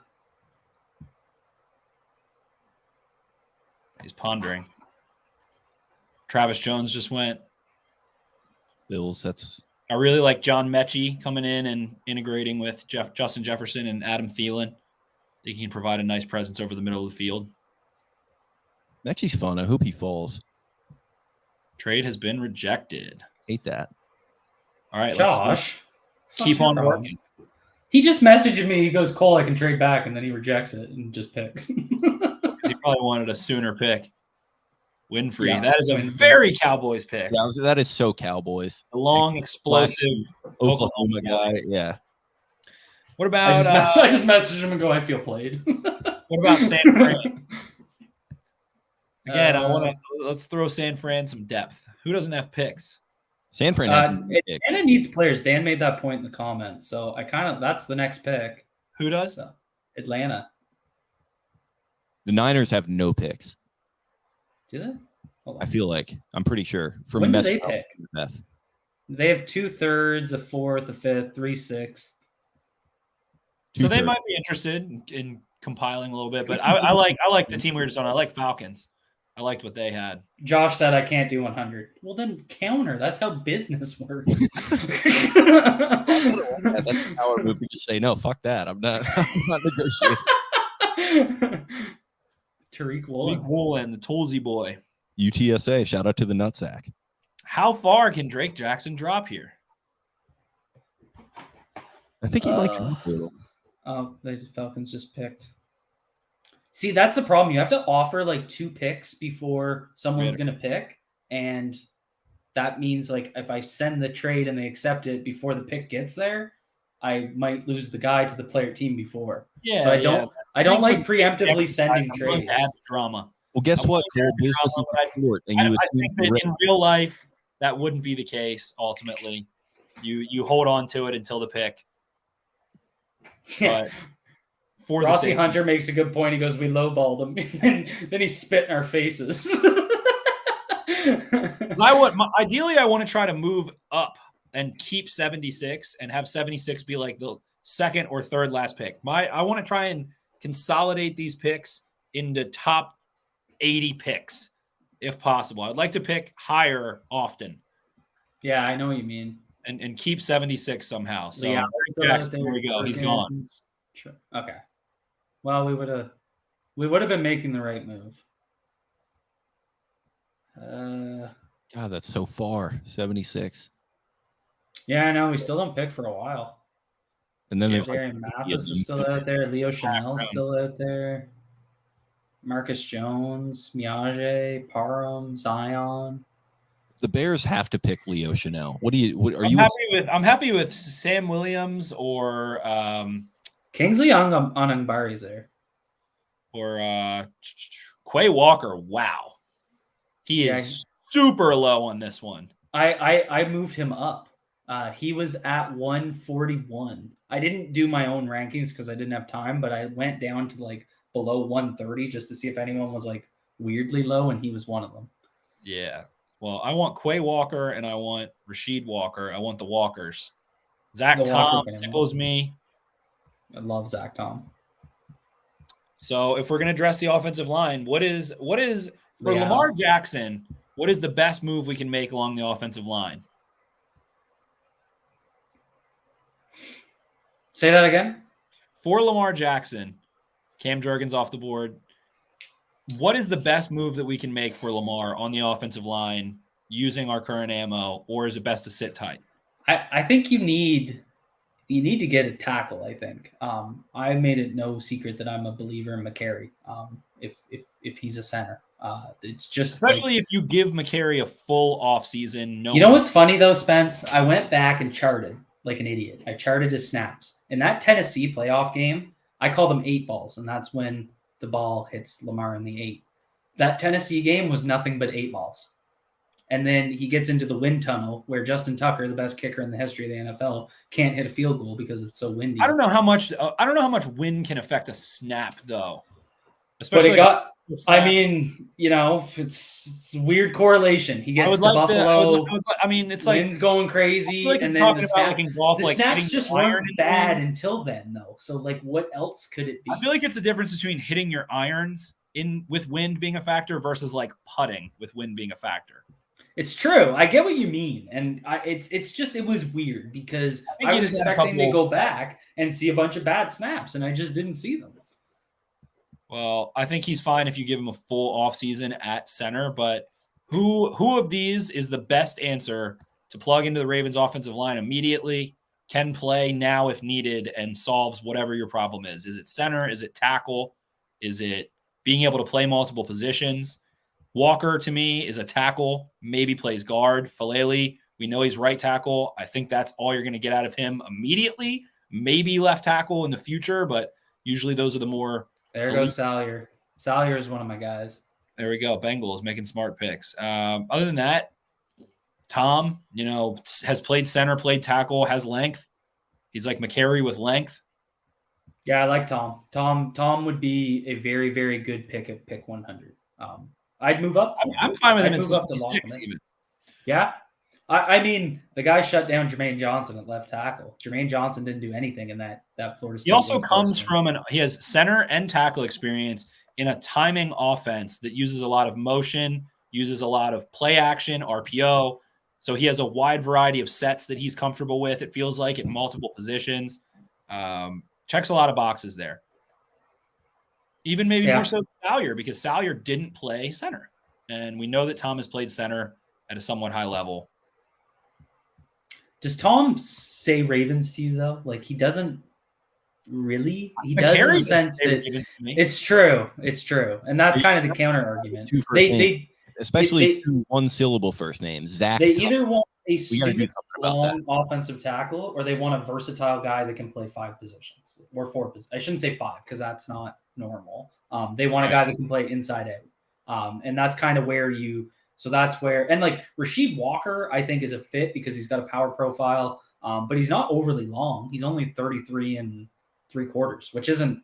He's pondering. Travis Jones just went. Bills. I really like John Mechie coming in and integrating with Justin Jefferson and Adam Thielen. I think he can provide a nice presence over the middle of the field. Mechie's fun. I hope he falls. Trade has been rejected. Hate that. All right, Josh, let's keep on working. He just messaged me. He goes, "Cole, I can trade back," and then he rejects it and just picks. He probably wanted a sooner pick. Winfrey. Yeah, that is a very Cowboys pick. Yeah, that is so Cowboys. A long, explosive Oklahoma guy. Yeah. What about? I just messaged him and go, "I feel played." What about San Fran? Again, let's throw San Fran some depth. Who doesn't have picks? San Fran Atlanta needs players. Dan made that point in the comments, so that's the next pick. Who does? So, Atlanta. The Niners have no picks. Do they? I feel like I'm pretty sure. When do they pick? They have 2/3, a 4th, a 5th, 3/6. So they might be interested in compiling a little bit, but I like the team we were just on. I like Falcons. I liked what they had. Josh said I can't do 100. Well, then counter. That's how business works. That's a power move. You just say no. Fuck that. I'm not negotiating. Tariq Woolen, the Toolsy boy. UTSA. Shout out to the nutsack. How far can Drake Jackson drop here? I think he might drop a little. Oh, the Falcons just picked. See, that's the problem. You have to offer like 2 picks before someone's going to pick. And that means like if I send the trade and they accept it before the pick gets there, I might lose the guy to the player team before. Yeah. So I don't like preemptively sending trades. Add drama. Well, guess what? Business is sport, and I think that in real life that wouldn't be the case. Ultimately, you hold on to it until the pick. Yeah. But for Rossi Hunter makes a good point. He goes, "We lowballed him," and then he spit in our faces. Ideally, I want to try to move up and keep 76 and have 76 be like the second or third last pick. I want to try and consolidate these picks into top 80 picks if possible. I'd like to pick higher often. Yeah, I know what you mean. And keep 76 somehow. So yeah, there we go. He's gone. Okay. Well, we would have been making the right move. God, that's so far. 76. Yeah, I know. We still don't pick for a while. And then there's Darian Mathis is still out there. Leo Chanel is still out there. Marcus Jones, Miage, Parham, Zion. The Bears have to pick Leo Chanel. I'm happy with Sam Williams or Kingsley Onangbari's there. Or Quay Walker. Wow. He is super low on this one. I moved him up. He was at 141. I didn't do my own rankings because I didn't have time, but I went down to like below 130 just to see if anyone was like weirdly low, and he was one of them. Yeah. Well, I want Quay Walker and I want Rasheed Walker. I want the Walkers. Zach Tom tickles me. I love Zach Tom. So if we're going to address the offensive line, what is for Lamar Jackson, what is the best move we can make along the offensive line? Say that again. For Lamar Jackson, Cam Jurgens off the board. What is the best move that we can make for Lamar on the offensive line using our current ammo, or is it best to sit tight? I think you need to get a tackle. I think I made it no secret that I'm a believer in McCary. If he's a center, it's just especially if you give McCary a full off season. You know what's funny though, Spence? I went back and charted like an idiot. I charted his snaps in that Tennessee playoff game. I call them 8 balls, and that's when the ball hits Lamar in the 8. That Tennessee game was nothing but 8 balls. And then he gets into the wind tunnel where Justin Tucker, the best kicker in the history of the NFL, can't hit a field goal because it's so windy. I don't know how much wind can affect a snap though. Especially I mean, it's a weird correlation. He gets the Buffalo. It's like wind's going crazy, and then the snaps just weren't bad until then, though. So, like, what else could it be? I feel like it's the difference between hitting your irons with wind being a factor versus like putting with wind being a factor. It's true. I get what you mean, and it was weird because I was expecting to go back and see a bunch of bad snaps, and I just didn't see them. Well, I think he's fine if you give him a full offseason at center, but who of these is the best answer to plug into the Ravens offensive line immediately, can play now if needed, and solves whatever your problem is? Is it center? Is it tackle? Is it being able to play multiple positions? Walker, to me, is a tackle, maybe plays guard. Falele, we know he's right tackle. I think that's all you're going to get out of him immediately. Maybe left tackle in the future, but usually those are the more There goes Salyer. Salyer is one of my guys. There we go. Bengals making smart picks. Other than that, Tom, has played center, played tackle, has length. He's like McCary with length. Yeah, I like Tom. Tom would be a very, very good pick at pick 100. I'd move up. I'm fine with him in 66 even. Yeah. I mean, the guy shut down Jermaine Johnson at left tackle. Jermaine Johnson didn't do anything in that Florida State. He also comes from he has center and tackle experience in a timing offense that uses a lot of motion, uses a lot of play action, RPO. So he has a wide variety of sets that he's comfortable with. It feels like at multiple positions. Checks a lot of boxes there. Even maybe more so Salyer, because Salyer didn't play center. And we know that Tom has played center at a somewhat high level. Does Tom say Ravens to you, though? Like, he doesn't really. He does in the sense that it's true. It's true. And that's kind of the counter argument. Especially one-syllable first names. Zach. They either want a stupid long offensive tackle, or they want a versatile guy that can play 5 positions or 4 positions. I shouldn't say 5 because that's not normal. They want a guy that can play inside out, and that's kind of where you. So that's where, and like Rasheed Walker, I think is a fit because he's got a power profile, but he's not overly long. He's only 33 3/4, which isn't.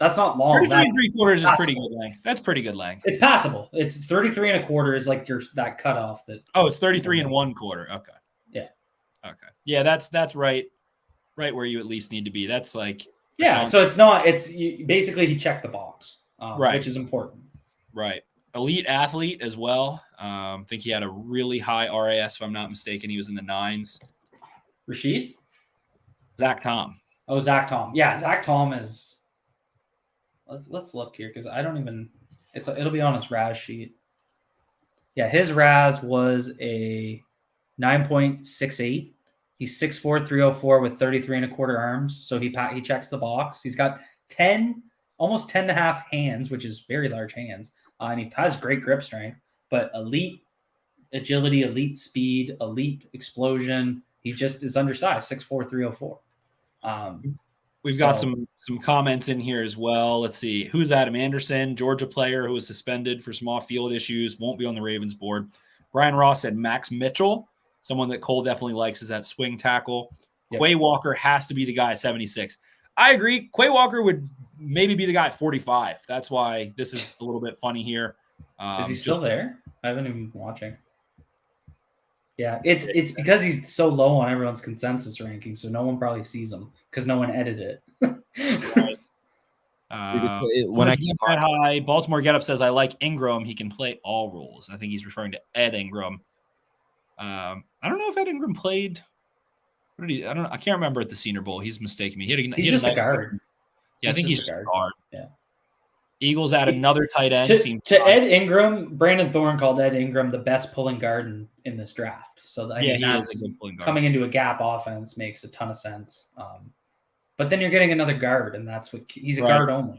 That's not long. 33 3/4 is pretty good length. That's pretty good length. It's passable. It's 33 1/4 is like that cutoff that. Oh, it's 33 1/4. Okay. Yeah. Okay. Yeah, that's right where you at least need to be. That's like. Yeah. So it's not. It's basically he checked the box, which is important. Right. Elite athlete as well. I think he had a really high RAS, if I'm not mistaken. He was in the 9s. Rasheed? Zach Tom. Oh, Zach Tom. Yeah, Zach Tom is. Let's look here because I don't even. It'll be on his RAS sheet. Yeah, his RAS was a 9.68. He's 6'4", 304 with 33 1/4 arms. So he checks the box. He's got almost 10 and a half hands, which is very large hands. And he has great grip strength, but elite agility, elite speed, elite explosion. He just is undersized, 6'4", 304. We've got some comments in here as well. Let's see. Who's Adam Anderson, Georgia player who was suspended for some off-field issues, won't be on the Ravens board. Brian Ross said Max Mitchell, someone that Cole definitely likes, is that swing tackle. Yep. Quay Walker has to be the guy at 76. I agree. Quay Walker would maybe be the guy at 45. That's why this is a little bit funny here. Is he still there? I haven't even been watching. Yeah, it's because he's so low on everyone's consensus ranking, so no one probably sees him because no one edited it. Right. When I came that high, Baltimore Get Up says, I like Ingram. He can play all roles. I think he's referring to Ed Ingram. I don't know if Ed Ingram played. What did he? I can't remember at the Senior Bowl. He's mistaken me. He's just a guard. Yeah, I think he's a guard. Yeah. Eagles add another tight end. To Ed Ingram, Brandon Thorne called Ed Ingram the best pulling guard in this draft. So I mean, he is a good pulling guard. Coming into a gap offense makes a ton of sense. But then you're getting another guard, and that's what he's a guard only.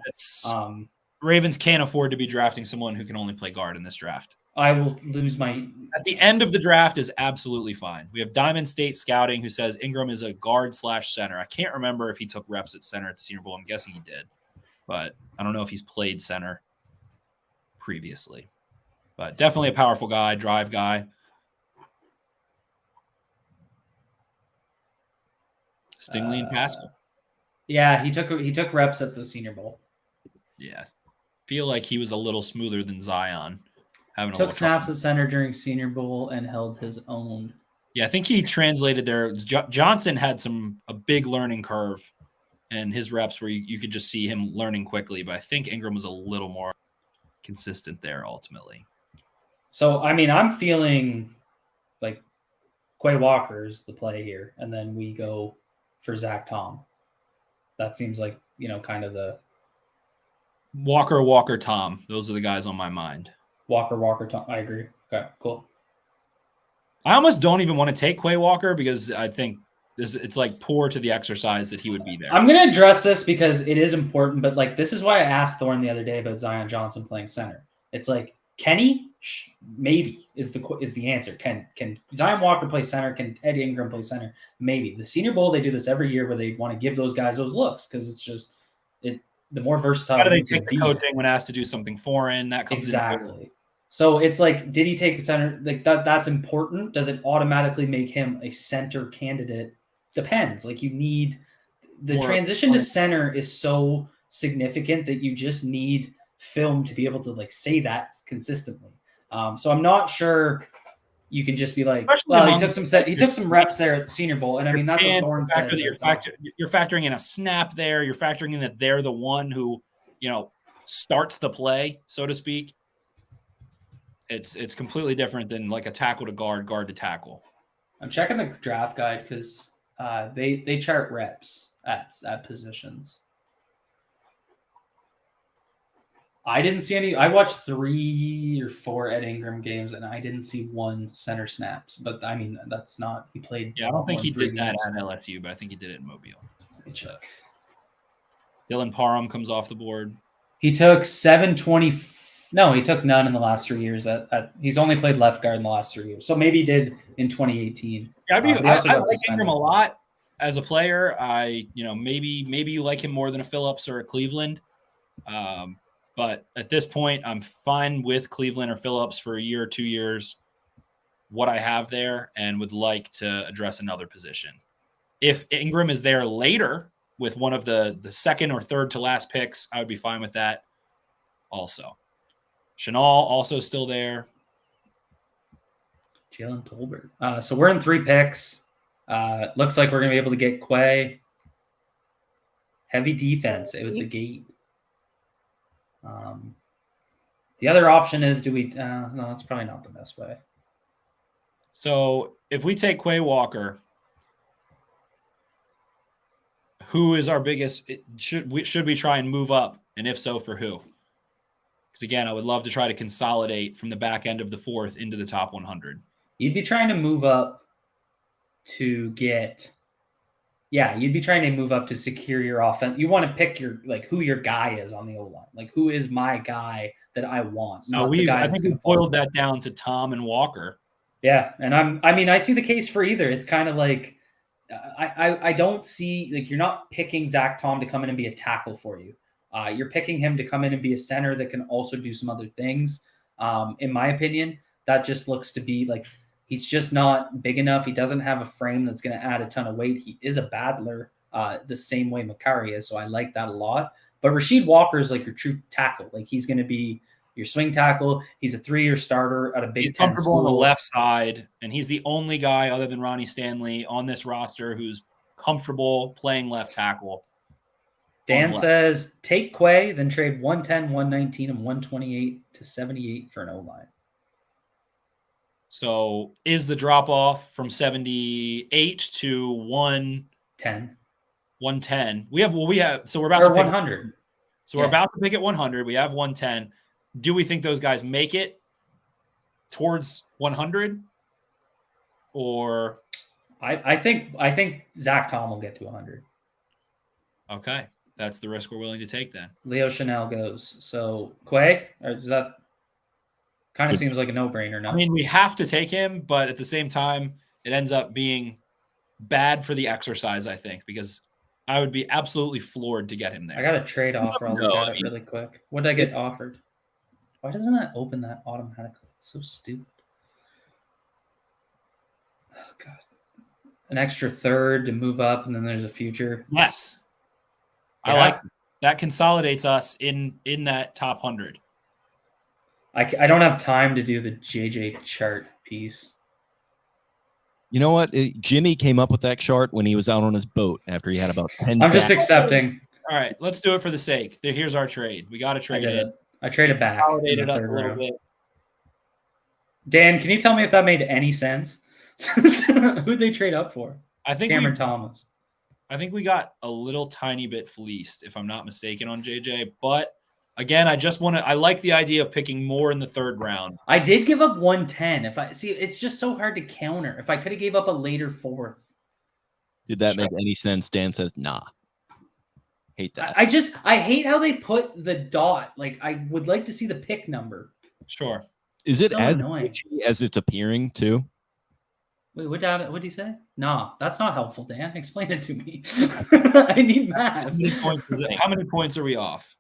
Ravens can't afford to be drafting someone who can only play guard in this draft. I will lose my. At the end of the draft is absolutely fine. We have Diamond State Scouting who says Ingram is a guard/center. I can't remember if he took reps at center at the Senior Bowl. I'm guessing he did, but I don't know if he's played center previously. But definitely a powerful guy, drive guy. Stingley and Pascal. Yeah, he took reps at the Senior Bowl. Yeah, feel like he was a little smoother than Zion. Took snaps at center during Senior Bowl and held his own. Yeah, I think he translated there. Johnson had a big learning curve, and his reps where you could just see him learning quickly. But I think Ingram was a little more consistent there ultimately. So I mean, I'm feeling like Quay Walker's the play here, and then we go for Zach Tom. That seems like kind of the Walker, Tom. Those are the guys on my mind. Walker, Tom. I agree. Okay, cool. I almost don't even want to take Quay Walker because I think it's like poor to the exercise that he would be there. I'm going to address this because it is important, but like this is why I asked Thorne the other day about Zion Johnson playing center. It's like, can he? Maybe is the answer. Can Zion Walker play center? Can Ed Ingram play center? Maybe. The Senior Bowl, they do this every year where they want to give those guys those looks because it's just the more versatile. How do they take the coaching when asked to do something foreign? That comes exactly. So it's like, did he take center? Like that's important. Does it automatically make him a center candidate? Depends. Like you need the transition to center is so significant that you just need film to be able to like say that consistently. So I'm not sure you can just be like, well, he took some reps there at the Senior Bowl, and I mean that's what Thorne said. You're factoring in a snap there. You're factoring in that they're the one who starts the play, so to speak. It's completely different than like a tackle to guard to tackle. I'm checking the draft guide because they chart reps at positions. I didn't see any. I watched 3 or 4 Ed Ingram games, and I didn't see one center snaps. But I mean, that's not. He played. Yeah, I don't think he did that at LSU, but I think he did it in Mobile. Let me check. Dylan Parham comes off the board. He took 720. No, he took none in the last 3 years. He's only played left guard in the last 3 years. So maybe he did in 2018. Yeah, I like Ingram a lot as a player. Maybe you like him more than a Phillips or a Cleveland. But at this point, I'm fine with Cleveland or Phillips for a year or 2 years, what I have there, and would like to address another position. If Ingram is there later with one of the second or third to last picks, I would be fine with that also. Chenal also still there. Jalen Tolbert. So we're in 3 picks. Looks like we're going to be able to get Quay. Heavy defense with the gate. The other option is, do we? No, that's probably not the best way. So if we take Quay Walker, who is our biggest? Should we try and move up, and if so, for who? Because again, I would love to try to consolidate from the back end of the 4th into the top 100. You'd be trying to move up to get. Yeah, you'd be trying to move up to secure your offense. You want to pick who your guy is on the O-line. Like, who is my guy that I want? No, I think we boiled that down to Tom and Walker. Yeah, and I see the case for either. It's kind of like I don't see, like, you're not picking Zach Tom to come in and be a tackle for you. You're picking him to come in and be a center that can also do some other things, in my opinion. that just looks to be like he's just not big enough. He doesn't have a frame that's going to add a ton of weight. He is a battler the same way Makari is, so I like that a lot. But Rasheed Walker is like your true tackle. Like he's going to be your swing tackle. He's a 3-year starter at a Big Ten comfortable school. on the left side, and he's the only guy other than Ronnie Stanley on this roster who's comfortable playing left tackle. Dan says, take Quay, then trade 110, 119, and 128 to 78 for an O-line. So is the drop-off from 78 to 110? 110. So we're about to pick 100. So we're about to pick at 100. We have 110. Do we think those guys make it towards 100? Or I think Zach Tom will get to 100. Okay. That's the risk we're willing to take then. Leo Chanel goes. So Quay, or does that kind of seems like a no-brainer now? I mean, we have to take him, but at the same time, it ends up being bad for the exercise, I think, because I would be absolutely floored to get him there. I got a trade offer. I'll look at it really quick. What did I get offered? Why doesn't that open that automatically? It's so stupid. Oh, God. An extra third to move up, and then there's a future. Yes. Yeah. I like that. Consolidates us in that top 100. I don't have time to do the JJ chart piece. You know what? Jimmy came up with that chart when he was out on his boat after he had about 10. I'm just accepting. All right, let's do it for the sake. Here's our trade. We got to trade it. I traded back. Consolidated us a little bit. Dan, can you tell me if that made any sense? Who'd they trade up for? I think Cameron Thomas. I think we got a little tiny bit fleeced, if I'm not mistaken, on JJ. But again, I like the idea of picking more in the third round. I did give up 110. It's just so hard to counter. If I could have gave up a later fourth. Did that make any sense? Dan says, nah. Hate that. I hate how they put the dot. Like, I would like to see the pick number. Sure. Is it so as annoying as it's appearing too? Wait, what did he say? Nah, that's not helpful, Dan. Explain it to me. I need math. How many points are we off?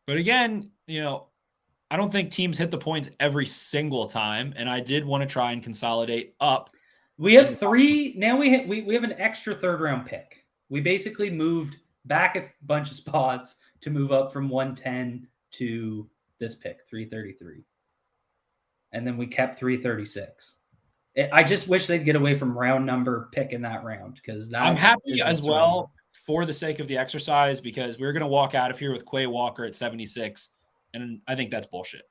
But again, I don't think teams hit the points every single time, and I did want to try and consolidate up. We have 3 now. We have an extra third round pick. We basically moved back a bunch of spots to move up from 110 to this pick, 333. And then we kept 336. I just wish they'd get away from round number pick in that round, because I'm happy as well for the sake of the exercise, because we're going to walk out of here with Quay Walker at 76, and I think that's bullshit.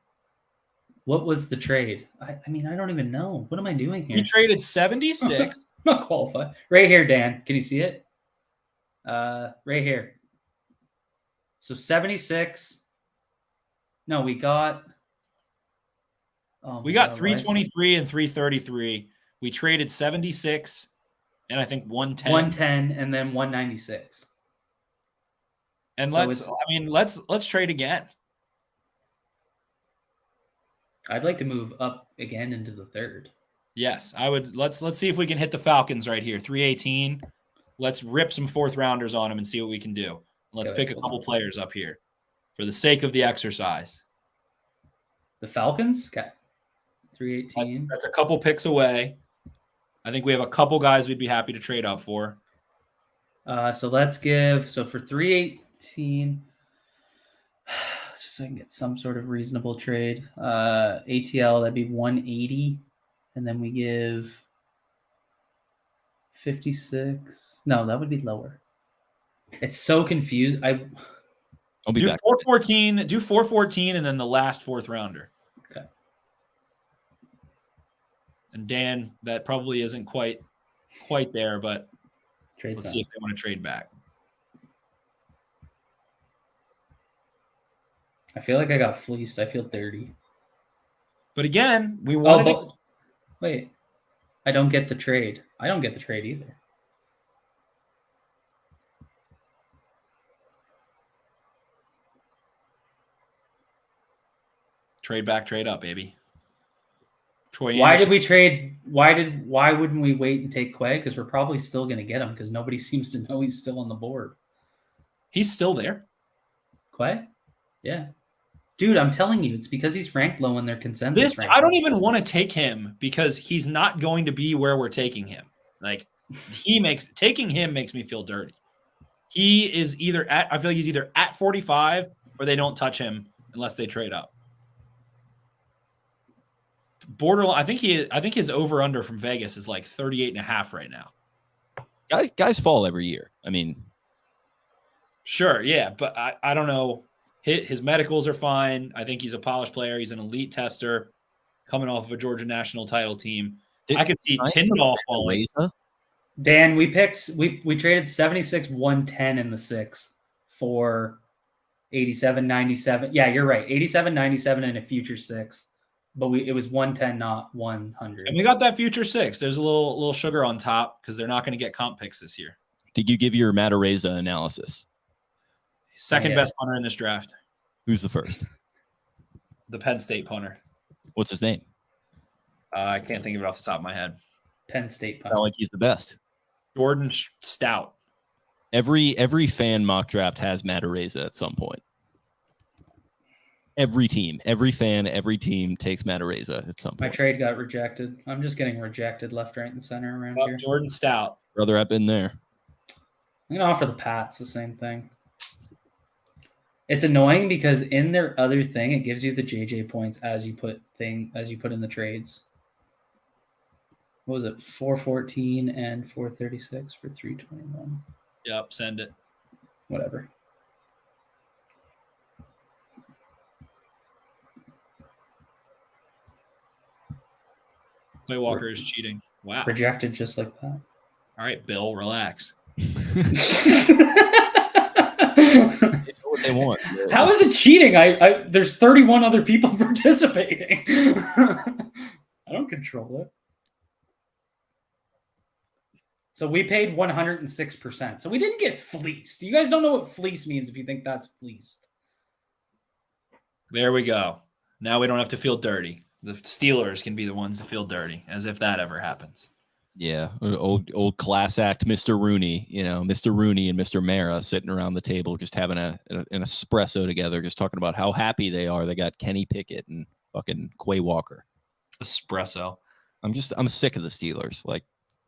What was the trade? I mean, I don't even know. What am I doing here? You traded 76. Not qualified. Right here, Dan. Can you see it? Right here. So 76. No, we got. We got 323 and 333. We traded 76 and I think 110. 110 and then 196. And let's trade again. I'd like to move up again into the third. Yes, I would. Let's see if we can hit the Falcons right here. 318. Let's rip some fourth rounders on them and see what we can do. Let's pick a couple players up here for the sake of the exercise. The Falcons? Okay. 318. That's a couple picks away. I think we have a couple guys we'd be happy to trade up for. So let's give. So for 318, just so I can get some sort of reasonable trade. ATL, that'd be 180. And then we give 56. No, that would be lower. It's so confused. I'll be back. 414. Do 414 and then the last fourth rounder. Okay. And Dan, that probably isn't quite there, but let's see if they want to trade back. I feel like I got fleeced. I feel dirty. But again, we wanted wait. I don't get the trade. I don't get the trade either. Trade back, trade up, baby. Troy Why Anderson. did we trade? Why wouldn't we wait and take Quay? Because we're probably still going to get him, because nobody seems to know he's still on the board. He's still there. Quay? Yeah. Dude, I'm telling you, it's because he's ranked low in their consensus. I don't even want to take him because he's not going to be where we're taking him. Like taking him makes me feel dirty. He is I feel like he's either at 45 or they don't touch him unless they trade up. Borderline. I think his over under from Vegas is like 38.5 right now. Guys fall every year. I mean, sure, yeah, but I don't know. His medicals are fine. I think he's a polished player. He's an elite tester coming off of a Georgia national title team. I could see Tyndall falling. Dan, we traded 76 110 in the 6th for 87 97. Yeah, you're right. 87 97 in a future 6th. But it was 110, not 100. And we got that future 6. There's a little sugar on top because they're not going to get comp picks this year. Did you give your Matareza analysis? Second best punter in this draft. Who's the first? The Penn State punter. What's his name? I can't think of it off the top of my head. Penn State punter. Sound like he's the best. Jordan Stout. Every fan mock draft has Matareza at some point. Every team, every fan, every team takes Matareza at some point. My trade got rejected. I'm just getting rejected left, right, and center around here. Jordan Stout. Brother, I've been there. I'm going to offer the Pats the same thing. It's annoying because in their other thing, it gives you the JJ points as you put in the trades. What was it? 414 and 436 for 321. Yep, send it. Whatever. Clay Walker is cheating. Wow. Rejected just like that. All right, Bill, relax. What they want. How is it cheating? There's 31 other people participating. I don't control it. So we paid 106%. So we didn't get fleeced. You guys don't know what fleece means if you think that's fleeced. There we go. Now we don't have to feel dirty. The Steelers can be the ones to feel dirty, as if that ever happens. Yeah, old class act, Mr. Rooney. Mr. Rooney and Mr. Mara sitting around the table, just having an espresso together, just talking about how happy they are. They got Kenny Pickett and fucking Quay Walker. Espresso. I'm sick of the Steelers. Like,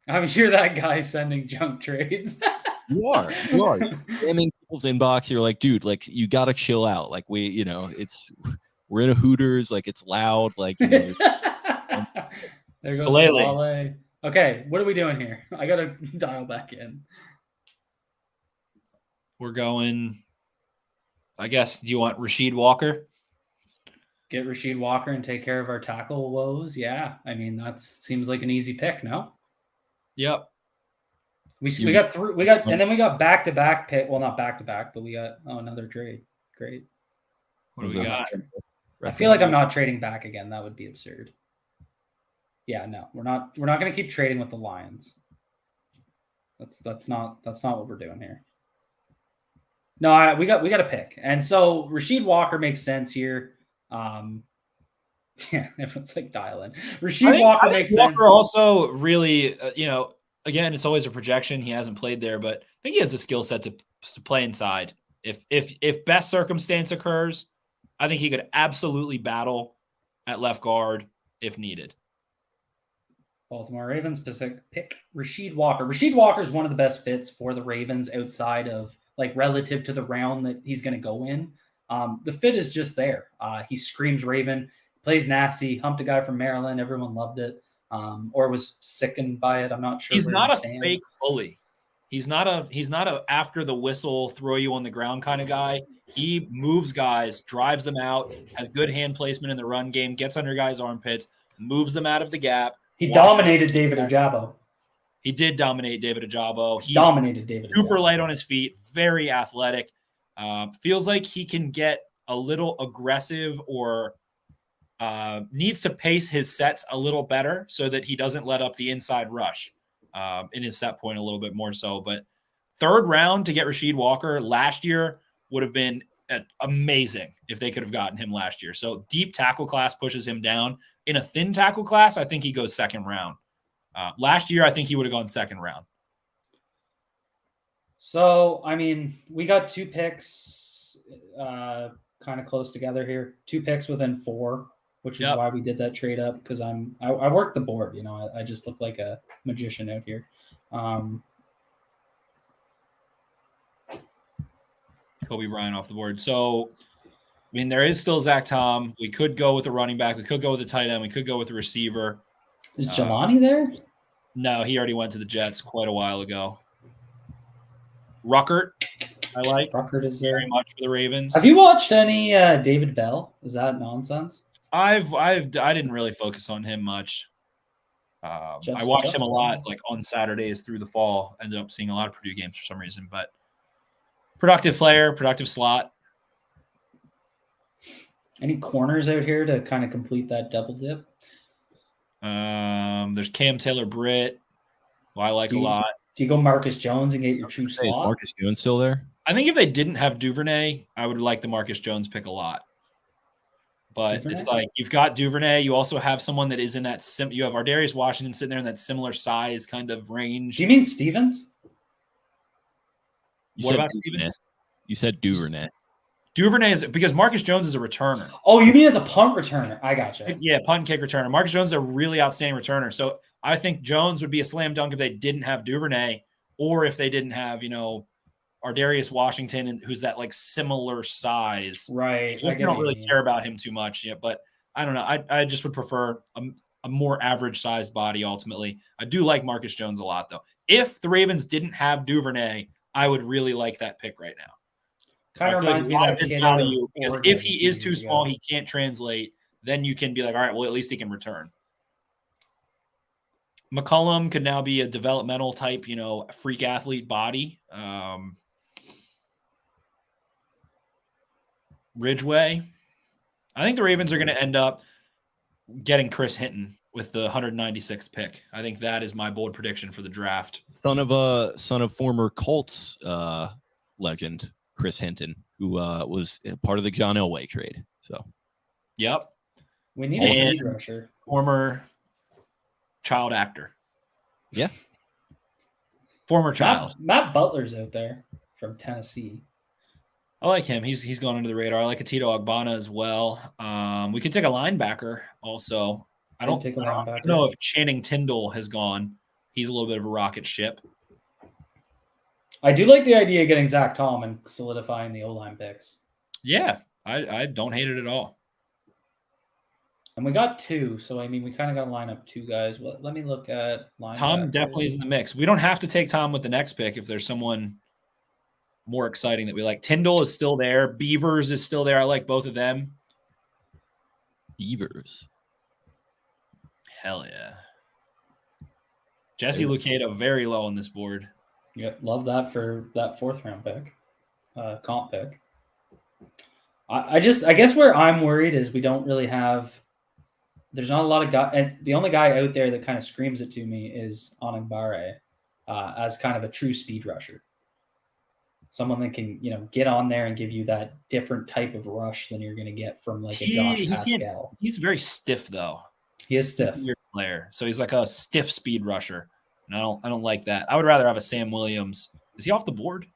I'm sure that guy's sending junk trades. You are. Spamming people's inbox. You're like, dude, like you gotta chill out. Like we're in a Hooters. Like it's loud. Like there goes Lale. Okay, what are we doing here? I gotta dial back in. We're going. I guess. Do you want Rasheed Walker? Get Rasheed Walker and take care of our tackle woes. Yeah, I mean that seems like an easy pick. No. Yep. We got and then we got back-to-back pick. Well, not back-to-back, but we got another trade. Great. What do we got? I feel like I'm not trading back again. That would be absurd. Yeah, no, we're not going to keep trading with the Lions. That's not what we're doing here. No, we got a pick, and so Rasheed Walker makes sense here. Yeah, everyone's like dialing. Rasheed Walker makes sense. Walker also really, again, it's always a projection. He hasn't played there, but I think he has the skill set to play inside. If best circumstance occurs, I think he could absolutely battle at left guard if needed. Baltimore Ravens pick Rasheed Walker. Rasheed Walker is one of the best fits for the Ravens outside of relative to the round that he's going to go in. The fit is just there. He screams Raven, plays nasty, humped a guy from Maryland. Everyone loved it. Or was sickened by it. I'm not sure. He's not a fake bully. He's not a after the whistle throw you on the ground kind of guy. He moves guys, drives them out, has good hand placement in the run game, gets under guys' armpits, moves them out of the gap. He dominated David Ojabo. He did dominate David Ojabo. He dominated David. Super light on his feet, very athletic. Feels like he can get a little aggressive or needs to pace his sets a little better so that he doesn't let up the inside rush in his set point a little bit more so. But third round to get Rasheed Walker last year would have been amazing if they could have gotten him last year. So deep tackle class pushes him down. In a thin tackle class, I think he goes second round. Last year, I think he would have gone second round. So, I mean, we got two picks kind of close together here. 2 picks within 4, which is Yep. why we did that trade up because I work the board. You know, I just look like a magician out here. Kobe Bryant off the board. So, I mean, there is still Zach Tom. We could go with a running back. We could go with a tight end. We could go with a receiver. Is Jelani there? No, he already went to the Jets quite a while ago. Ruckert, I like. Ruckert is there. Very much for the Ravens. Have you watched any David Bell? Is that nonsense? I didn't really focus on him much. I watched him a lot, like on Saturdays through the fall. Ended up seeing a lot of Purdue games for some reason, but productive player, productive slot. Any corners out here to kind of complete that double dip? There's Cam Taylor-Britt, who I like a lot. Do you go Marcus Jones and get your true slot? Is Marcus Jones still there? I think if they didn't have Duvernay, I would like the Marcus Jones pick a lot. But Duvernay? It's like you've got Duvernay. You also have someone that is in that you have Ardarius Washington sitting there in that similar size kind of range. Do you mean Stevens? What about Stevens? You said Duvernay. Duvernay is because Marcus Jones is a returner. Oh, you mean as a punt returner? I gotcha. Yeah, punt and kick returner. Marcus Jones is a really outstanding returner. So I think Jones would be a slam dunk if they didn't have Duvernay, or if they didn't have, Ardarius Washington, who's that like similar size. Right. I don't really care about him too much yet, but I don't know. I just would prefer a more average sized body ultimately. I do like Marcus Jones a lot though. If the Ravens didn't have Duvernay, I would really like that pick right now. Kind of reminds me of that his kid value because if he is too small, he can't translate. Then you can be like, all right, well, at least he can return. McCollum could now be a developmental type, freak athlete body. Ridgeway. I think the Ravens are going to end up getting Chris Hinton with the 196th pick. I think that is my bold prediction for the draft. Son of former Colts legend Chris Hinton, who was part of the John Elway trade. So, yep, we need a speed rusher. Former child actor. Yeah, former child. Matt Butler's out there from Tennessee. I like him. He's gone under the radar. I like Atito Ogbonna as well. We could take a linebacker also. I don't know if Channing Tindall has gone. He's a little bit of a rocket ship. I do like the idea of getting Zach Tom and solidifying the O-line picks. Yeah, I don't hate it at all. And we got 2, so I mean, we kind of got to line up 2 guys. Well, let me look at linebacker. Tom definitely is in the mix. We don't have to take Tom with the next pick if there's someone more exciting that we like. Tyndall is still there. Beavers is still there. I like both of them. Beavers. Hell yeah. Jesse Luketa very low on this board. Yep, love that for that 4th round pick, comp pick. I guess where I'm worried is we don't really have. There's not a lot of guy, and the only guy out there that kind of screams it to me is Onigbare, as kind of a true speed rusher. Someone that can, get on there and give you that different type of rush than you're going to get from like a Josh Pascal. He's very stiff though. He is stiff. He's a weird player, so he's like a stiff speed rusher, and I don't like that. I would rather have a Sam Williams. Is he off the board?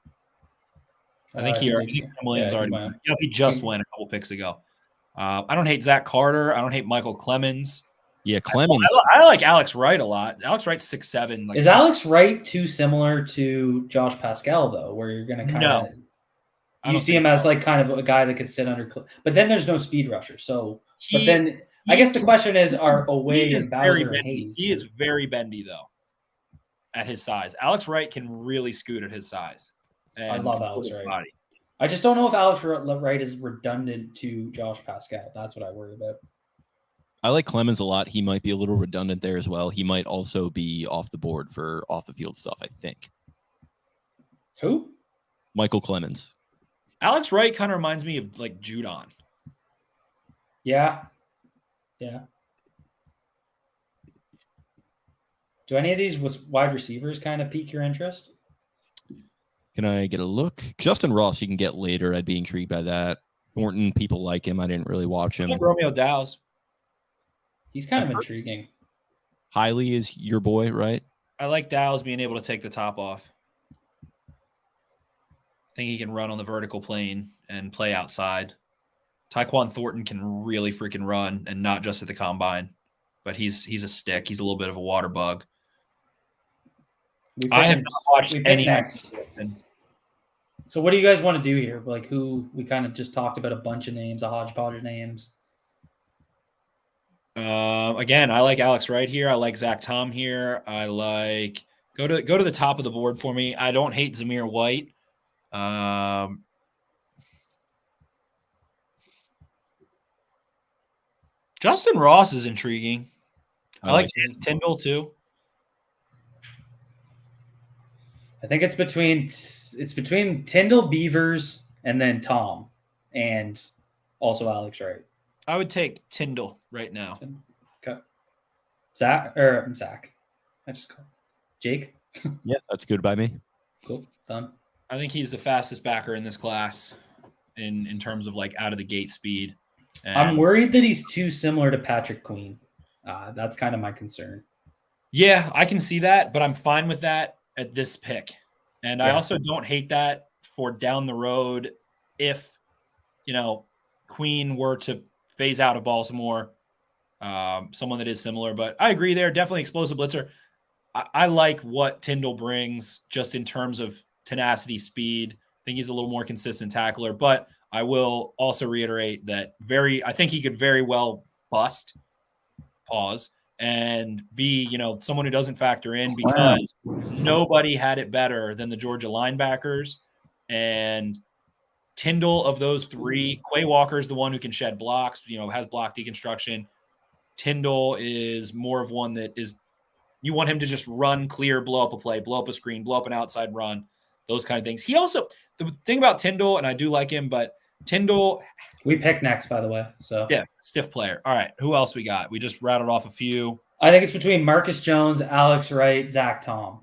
I think Sam Williams already went. He just went a couple picks ago. I don't hate Zach Carter. I don't hate Michael Clemens. Yeah, Clemens. I like Alex Wright a lot. Alex Wright's 6'7". Is Alex Wright too similar to Josh Pascal though, where you're going to kind of you see him as like kind of a guy that could sit under, but then there's no speed rusher. So, but then I guess the question is, are Away and Bowser and Hayes? He is very bendy though. At his size, Alex Wright can really scoot at his size. I love Alex Wright. Body. I just don't know if Alex Wright is redundant to Josh Pascal. That's what I worry about. I like Clemens a lot. He might be a little redundant there as well. He might also be off the board for off the field stuff, I think. Who? Michael Clemens. Alex Wright kind of reminds me of like Judon. Yeah. Yeah. Do any of these wide receivers kind of pique your interest? Can I get a look? Justin Ross, you can get later. I'd be intrigued by that. Thornton, people like him. I didn't really watch him. Like Romeo Dow's. He's kind of intriguing. Hiley is your boy, right? I like Dow's being able to take the top off. I think he can run on the vertical plane and play outside. Tyquan Thornton can really freaking run, and not just at the combine, but he's a stick. He's a little bit of a water bug. I have not watched any next. So what do you guys want to do here? Like, who we kind of just talked about a bunch of names, a hodgepodge of names. Again, I like Alex Wright here. I like Zach Tom here. I like go to the top of the board for me. I don't hate Zamir White. Justin Ross is intriguing. I like Tyndall too. I think it's between Tyndall, Beavers, and then Tom, and also Alex Wright. I would take Tyndall right now. Okay. Zach. I just called Jake. Yeah, that's good by me. Cool. Done. I think he's the fastest backer in this class in terms of like out of the gate speed. And I'm worried that he's too similar to Patrick Queen. That's kind of my concern. Yeah, I can see that, but I'm fine with that at this pick. And I also don't hate that for down the road if, Queen were to phase out of Baltimore, someone that is similar. But I agree there. Definitely explosive blitzer. I like what Tyndall brings just in terms of tenacity, speed. I think he's a little more consistent tackler. But I will also reiterate that I think he could very well bust, and be, someone who doesn't factor in because nobody had it better than the Georgia linebackers. And Tyndall, of those three, Quay Walker is the one who can shed blocks, has block deconstruction. Tyndall is more of one that is, you want him to just run clear, blow up a play, blow up a screen, blow up an outside run, those kind of things. He also, the thing about Tyndall, and I do like him, but Tyndall. We pick next, by the way. So stiff player. All right. Who else we got? We just rattled off a few. I think it's between Marcus Jones, Alex Wright, Zach Tom.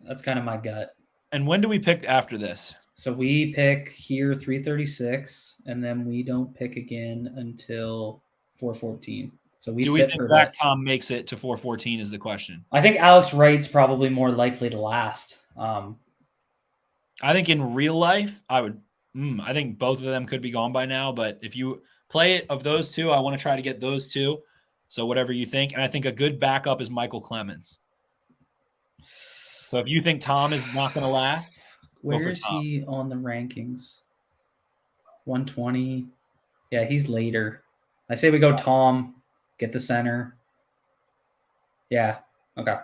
That's kind of my gut. And when do we pick after this? So we pick here 336, and then we don't pick again until 414. So do we think Zach Tom makes it to 414 is the question. I think Alex Wright's probably more likely to last. I think in real life, I think both of them could be gone by now. But if you play it of those two, I want to try to get those two. So whatever you think. And I think a good backup is Michael Clemens. So if you think Tom is not going to last, where is he on the rankings? 120. Yeah, he's later. I say we go Tom, get the center. Yeah. Okay.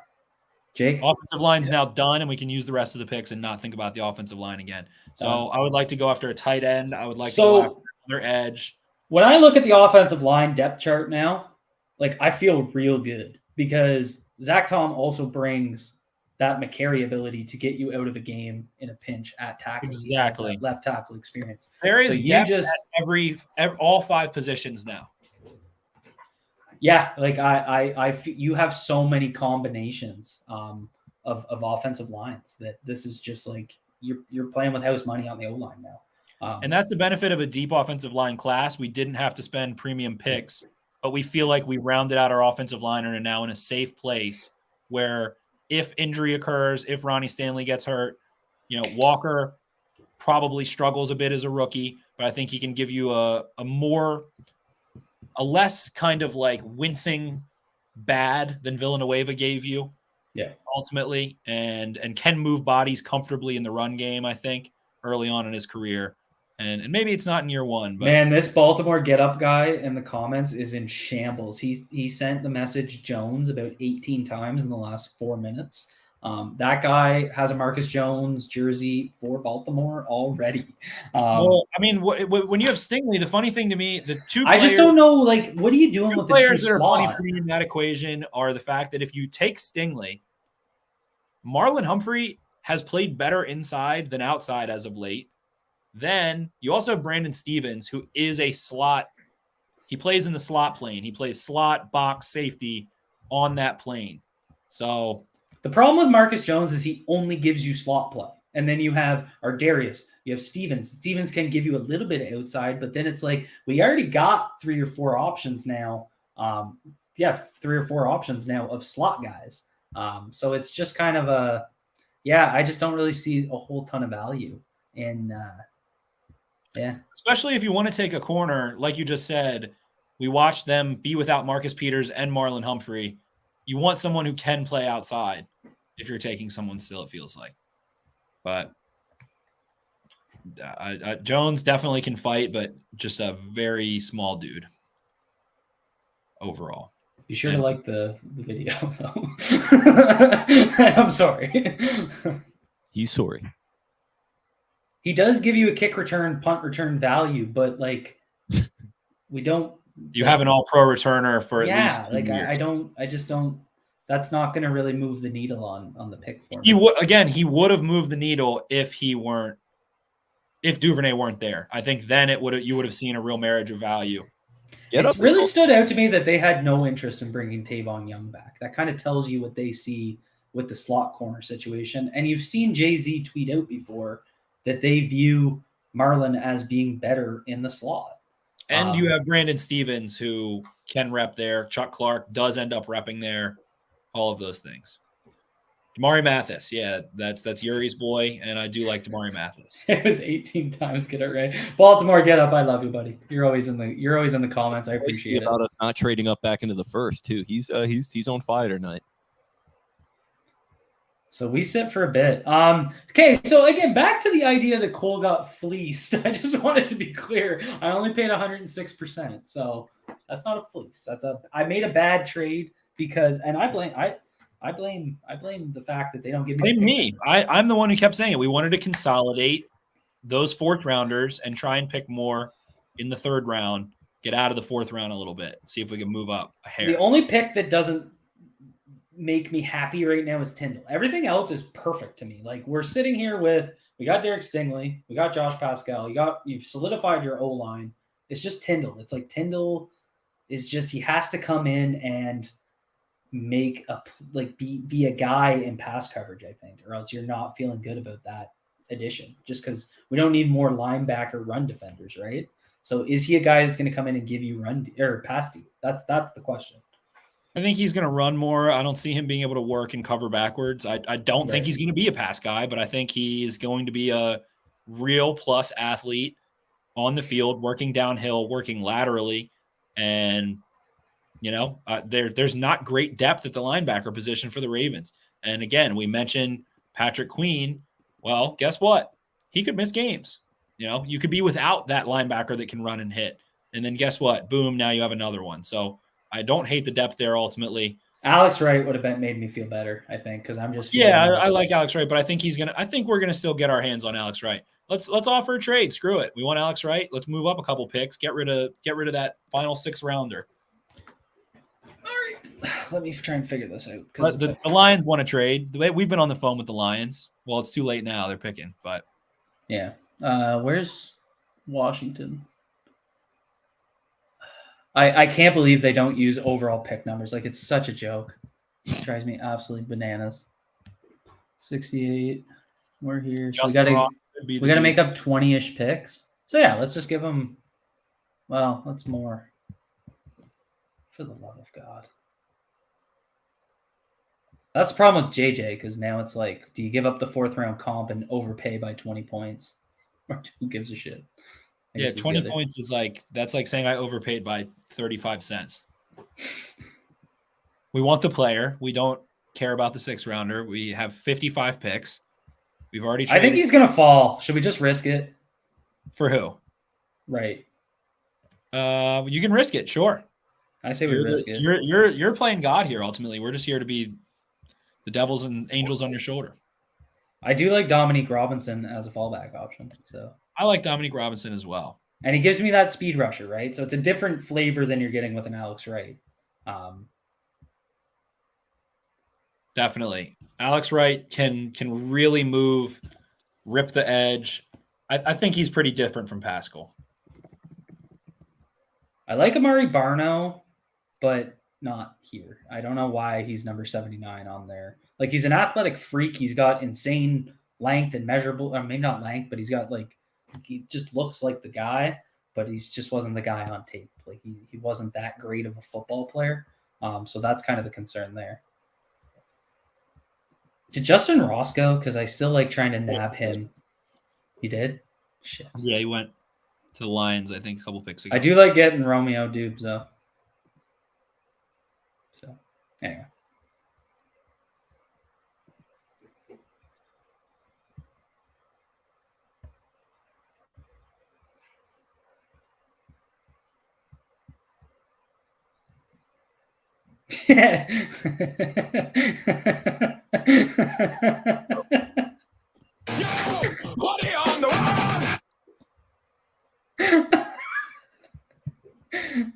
Jake? Offensive line's now done, and we can use the rest of the picks and not think about the offensive line again. So I would like to go after a tight end. I would like to go after another edge. When I look at the offensive line depth chart now, I feel real good because Zach Tom also brings that McCary ability to get you out of a game in a pinch at tackle. Exactly. Left tackle experience. There is depth at all five positions now. Yeah, you have so many combinations of offensive lines that this is just you're playing with house money on the O-line now. And that's the benefit of a deep offensive line class. We didn't have to spend premium picks, but we feel like we rounded out our offensive line and are now in a safe place where if injury occurs, if Ronnie Stanley gets hurt, Walker probably struggles a bit as a rookie, but I think he can give you a less kind of wincing bad than Villanueva gave you. Yeah. Ultimately, and can move bodies comfortably in the run game, I think, early on in his career. And maybe it's not in year one. But man, this Baltimore get up guy in the comments is in shambles. He sent the message Jones about 18 times in the last 4 minutes. That guy has a Marcus Jones jersey for Baltimore already. When you have Stingley, the funny thing to me, the two I just don't know, what are you doing with the players that are slot? funny for me in that equation are the fact that if you take Stingley, Marlon Humphrey has played better inside than outside as of late. Then you also have Brandon Stevens, who is a slot. He plays in the slot plane. He plays slot, box, safety on that plane. So the problem with Marcus Jones is he only gives you slot play. And then you have Darius. You have Stevens. Stevens can give you a little bit of outside, but then it's we already got 3 or 4 options now. 3 or 4 options now of slot guys. So it's just kind of I just don't really see a whole ton of value in Yeah. Especially if you want to take a corner, like you just said, we watched them be without Marcus Peters and Marlon Humphrey. You want someone who can play outside if you're taking someone still, it feels like. But Jones definitely can fight, but just a very small dude overall. Be sure to like the video, though. I'm sorry. He's sorry. He does give you a kick return, punt return value, but like we don't. You have an all-pro returner for at least 2 like years. I just don't. That's not going to really move the needle on the pick for me. He would have moved the needle if Duvernay weren't there. I think then you would have seen a real marriage of value. It's really stood out to me that they had no interest in bringing Tavon Young back. That kind of tells you what they see with the slot corner situation. And you've seen Jay-Z tweet out before that they view Marlon as being better in the slot. And you have Brandon Stevens, who can rep there. Chuck Clark does end up repping there. All of those things. Damari Mathis, yeah, that's Yuri's boy, and I do like Damari Mathis. It was 18 times, get it right. Baltimore, get up! I love you, buddy. You're always in the comments. I appreciate it. About us not trading up back into the first too. He's on fire tonight. So we sit for a bit. Okay, so again, back to the idea that Cole got fleeced. I just wanted to be clear. I only paid 106%, so that's not a fleece. I made a bad trade because, and I blame the fact that they don't give me. Blame me. I'm the one who kept saying it. We wanted to consolidate those fourth rounders and try and pick more in the third round. Get out of the fourth round a little bit. See if we can move up a hair. The only pick that doesn't make me happy right now is Tyndall. Everything else is perfect to me. Like we're sitting here we got Derek Stingley, we got Josh Pascal, you've solidified your O-line. It's just Tyndall. It's like Tyndall is just, he has to come in and make be a guy in pass coverage, I think, or else you're not feeling good about that addition just because we don't need more linebacker run defenders, right? So is he a guy that's going to come in and give you run or pass D? That's the question. I think he's going to run more. I don't see him being able to work and cover backwards. I don't think he's going to be a pass guy, but I think he's going to be a real plus athlete on the field, working downhill, working laterally. And, there's not great depth at the linebacker position for the Ravens. And again, we mentioned Patrick Queen. Well, guess what? He could miss games. You could be without that linebacker that can run and hit. And then guess what? Boom, now you have another one. So I don't hate the depth there ultimately. Alex Wright would have made me feel better, I think, because I'm just I like Alex Wright, but I think we're gonna still get our hands on Alex Wright. Let's offer a trade. Screw it. We want Alex Wright. Let's move up a couple picks. Get rid of that final 6th rounder. All right. Let me try and figure this out. But the Lions want to trade. We've been on the phone with the Lions. Well, it's too late now. They're picking, but yeah. Where's Washington? I can't believe they don't use overall pick numbers. Like, it's such a joke. It drives me absolutely bananas. 68. We're here. So we gotta make up 20-ish picks. So yeah, let's just give them. Well, that's more. For the love of God. That's the problem with JJ, because now it's like, do you give up the 4th round comp and overpay by 20 points? Or who gives a shit? Yeah, 20 points is that's like saying I overpaid by 35 cents. We want the player. We don't care about the 6th rounder. We have 55 picks. We've already traded. I think he's going to fall. Should we just risk it? For who? Right. You can risk it, sure. I say we risk it. You're playing God here ultimately. We're just here to be the devils and angels on your shoulder. I do like Dominique Robinson as a fallback option. So I like Dominique Robinson as well. And he gives me that speed rusher, right? So it's a different flavor than you're getting with an Alex Wright. Definitely. Alex Wright can really move, rip the edge. I think he's pretty different from Pascal. I like Amari Barno, but not here. I don't know why he's number 79 on there. Like, he's an athletic freak. He's got insane length and measurable. I mean, not length, but he's got he just looks like the guy, but he just wasn't the guy on tape. Like, he wasn't that great of a football player. So that's kind of the concern there. Did Justin Ross go? Because I still like trying to nab him. He did? Shit. Yeah, he went. to the Lions, I think, a couple picks ago. I do like getting Romeo Dubes, though. So, anyway.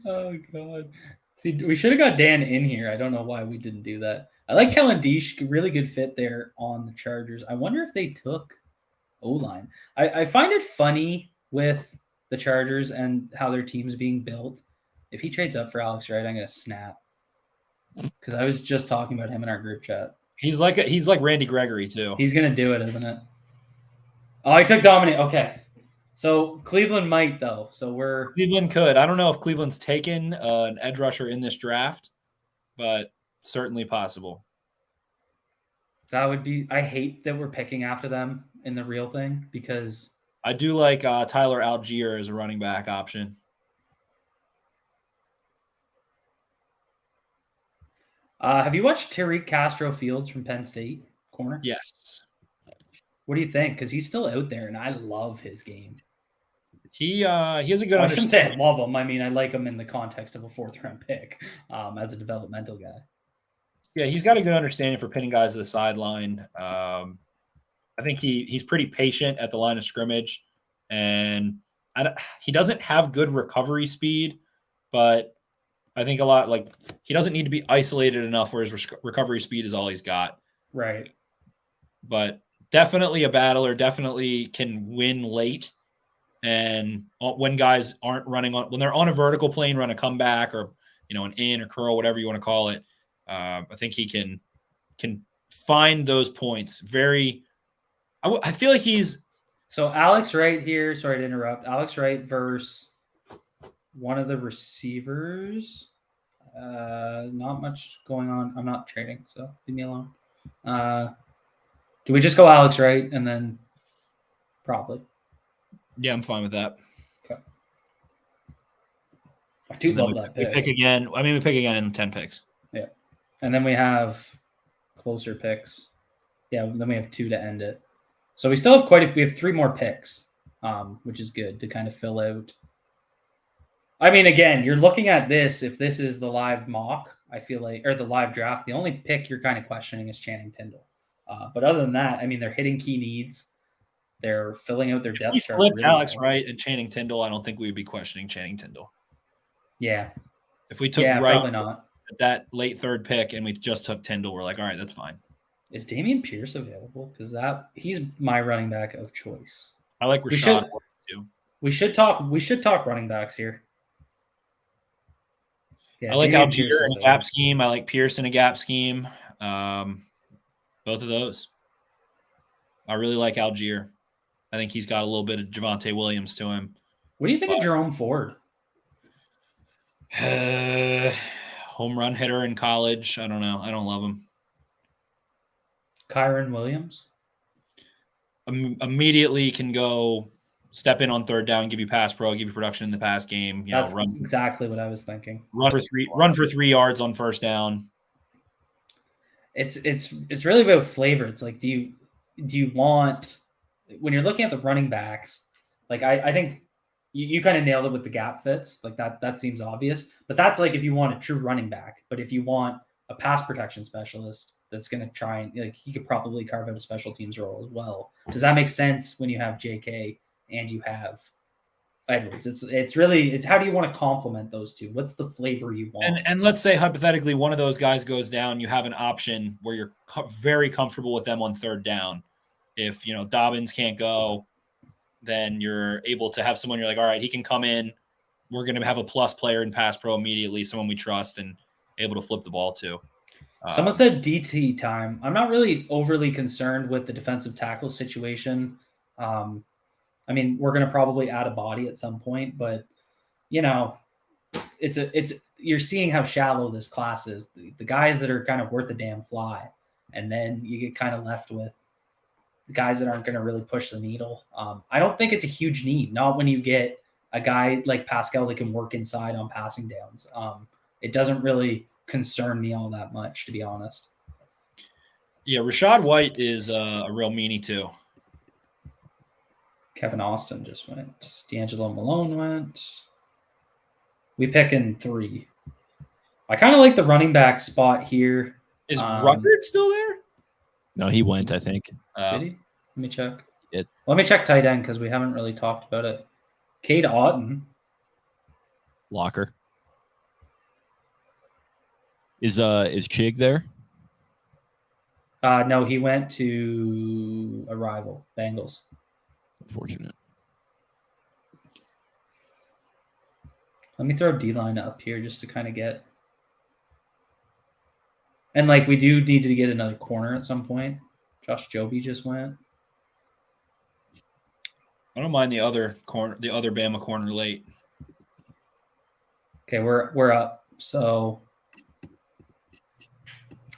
Oh god. See, we should have got Dan in here. I don't know why we didn't do that. I like Kellen Deesh, really good fit there on the Chargers. I wonder if they took O-line. I find it funny with the Chargers and how their team's being built. If he trades up for Alex Wright, I'm gonna snap. Because I was just talking about him in our group chat. He's like Randy Gregory too. He's gonna do it, isn't it? Oh, I took Dominic. Okay. So Cleveland might though. So Cleveland could. I don't know if Cleveland's taken an edge rusher in this draft, but certainly possible. That would be. I hate that we're picking after them in the real thing because I do like Tyler Algier as a running back option. Have you watched Tariq Castro Fields from Penn State corner? Yes. What do you think? Because he's still out there, and I love his game. He has a good. I shouldn't say I love him. I mean, I like him in the context of a 4th-round pick as a developmental guy. Yeah, he's got a good understanding for pinning guys to the sideline. I think he's pretty patient at the line of scrimmage, and he doesn't have good recovery speed, but I think he doesn't need to be isolated enough where his recovery speed is all he's got. Right. But definitely a battler, definitely can win late. And when guys aren't running when they're on a vertical plane, run a comeback or, an in or curl, whatever you want to call it. I think he can find those points. I feel like he's. So Alex Wright here, sorry to interrupt. Alex Wright versus one of the receivers. Not much going on. I'm not trading, so leave me alone. Do we just go Alex Wright and then probably? Yeah, I'm fine with that. Okay. I do love that pick. We pick again in 10 picks. Yeah. And then we have closer picks. Yeah, then we have 2 to end it. So we still have we have 3 more picks, which is good to kind of fill out. I mean, again, you're looking at this. If this is the live mock, I feel like, or the live draft, the only pick you're kind of questioning is Channing Tindall. But other than that, I mean, they're hitting key needs. They're filling out their depth chart. If we flipped Alex Wright and Channing Tindall, I don't think we would be questioning Channing Tindall. Yeah. If we took Wright probably not. At that late 3rd pick and we just took Tindall, we're like, all right, that's fine. Is Dameon Pierce available? Because he's my running back of choice. I like Rashad too. We should talk running backs here. Yeah, I like Algier in a gap scheme. I like Pierce in a gap scheme. Both of those. I really like Algier. I think he's got a little bit of Javonte Williams to him. What do you think of Jerome Ford? Home run hitter in college. I don't know. I don't love him. Kyron Williams? Immediately can go step in on 3rd down, give you pass pro, give you production in the pass game. That's exactly what I was thinking. Run for 3 yards on 1st down. It's really about flavor. It's like, do you want, when you're looking at the running backs, like I think you kind of nailed it with the gap fits. Like that seems obvious, but that's like if you want a true running back. But if you want a pass protection specialist that's going to try and, like, he could probably carve out a special teams role as well. Does that make sense when you have JK and you have Edwards? It's really how do you want to complement those two? What's the flavor you want? And let's say hypothetically one of those guys goes down, you have an option where you're very comfortable with them on 3rd down. If Dobbins can't go, then you're able to have someone you're like, all right, he can come in. We're going to have a plus player in pass pro immediately, someone we trust and able to flip the ball to. Someone said DT time. I'm not really overly concerned with the defensive tackle situation. I mean, we're going to probably add a body at some point, but you're seeing how shallow this class is. The guys that are kind of worth a damn fly, and then you get kind of left with the guys that aren't going to really push the needle. I don't think it's a huge need. Not when you get a guy like Pascal that can work inside on passing downs. It doesn't really concern me all that much, to be honest. Yeah, Rashad White is a real meanie too. Kevin Austin just went. D'Angelo Malone went. We pick in 3. I kind of like the running back spot here. Is Ruckert still there? No, he went, I think. Did he? Let me check. It. Let me check tight end because we haven't really talked about it. Cade Otton. Locker. Is Chig there? No, he went to a rival, Bengals. Unfortunate. Let me throw D-line up here just to kind of get. And like we do need to get another corner at some point. Josh Joby just went. I don't mind the other corner, the other Bama corner late. Okay, we're up. So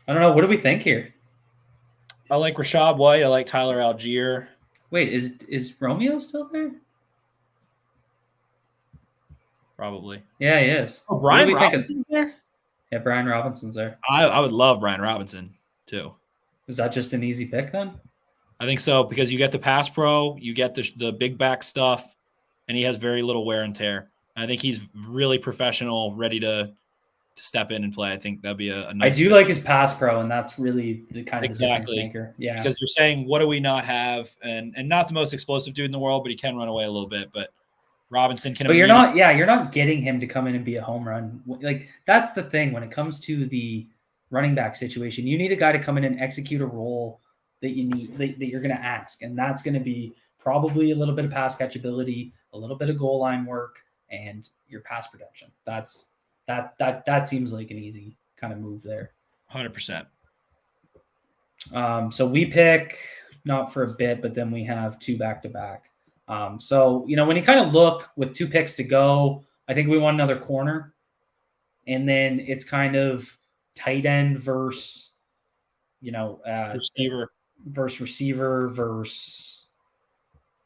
I don't know. What do we think here? I like Rashad White. I like Tyler Algier. Wait, is Romeo still there? Probably. Yeah, he is. Oh, Brian What do we think? Robinson's there? Yeah, Brian Robinson's there. I would love Brian Robinson too. Is that just an easy pick then? I think so because you get the pass pro, you get the big back stuff, and he has very little wear and tear. I think he's really professional, ready to step in and play. I think that'd be a nice I do like his pass pro, and that's really the kind of exactly difference maker. Yeah, because you're saying what do we not have, and not the most explosive dude in the world, but he can run away a little bit. But Robinson can. But you're not getting him to come in and be a home run. Like that's the thing when it comes to the running back situation. You need a guy to come in and execute a role that you need that you're going to ask, and that's going to be probably a little bit of pass catchability, a little bit of goal line work, and your pass production. That seems like an easy kind of move there. 100%. So we pick not for a bit, but then we have 2 back-to-back. So, when you kind of look with 2 picks to go, I think we want another corner. And then it's kind of tight end versus, Receiver versus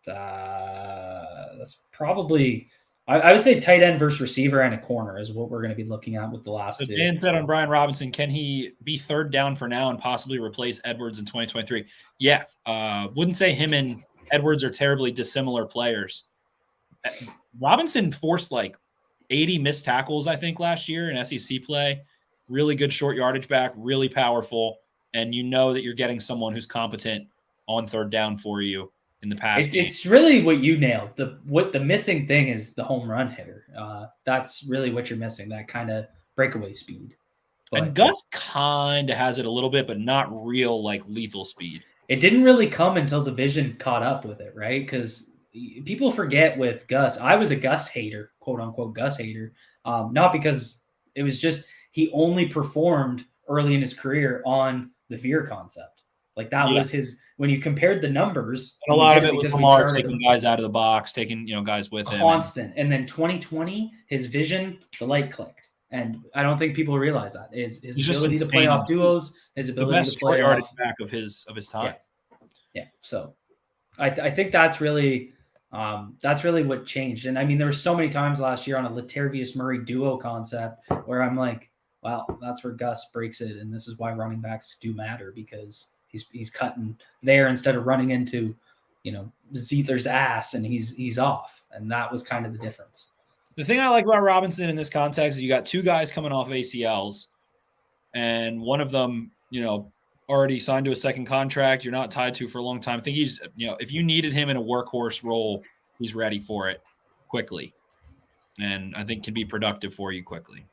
that's probably I would say tight end versus receiver and a corner is what we're going to be looking at with the last 2. Dan said on Brian Robinson, can he be third down for now and possibly replace Edwards in 2023? Yeah. Wouldn't say him and Edwards are terribly dissimilar players. Robinson forced like 80 missed tackles, I think, last year in SEC play. Really good short yardage back, really powerful. And you know that you're getting someone who's competent on third down for you in the past. It's really what you nailed. The missing thing is the home run hitter. That's really what you're missing, that kind of breakaway speed. But and Gus kind of has it a little bit, but not real like lethal speed. It didn't really come until the vision caught up with it, right? Because people forget with Gus. I was a Gus hater, quote unquote Gus hater, not because it was just he only performed early in his career on the veer concept. Like that was his. When you compared the numbers, and a lot of it was Lamar taking guys out of the box, taking guys with him. Constant, and then 2020, his vision, the light clicked, and I don't think people realize that his ability to play off duos, his ability to play off back of his time. Yeah. So, I think that's really what changed, and I mean there were so many times last year on a Latavius Murray duo concept where I'm like, wow, that's where Gus breaks it, and this is why running backs do matter because. He's cutting there instead of running into, Zeitler's ass, and he's off, and that was kind of the difference. The thing I like about Robinson in this context is you got 2 guys coming off ACLs, and one of them, already signed to a second contract. You're not tied to for a long time. I think he's, if you needed him in a workhorse role, he's ready for it quickly, and I think can be productive for you quickly.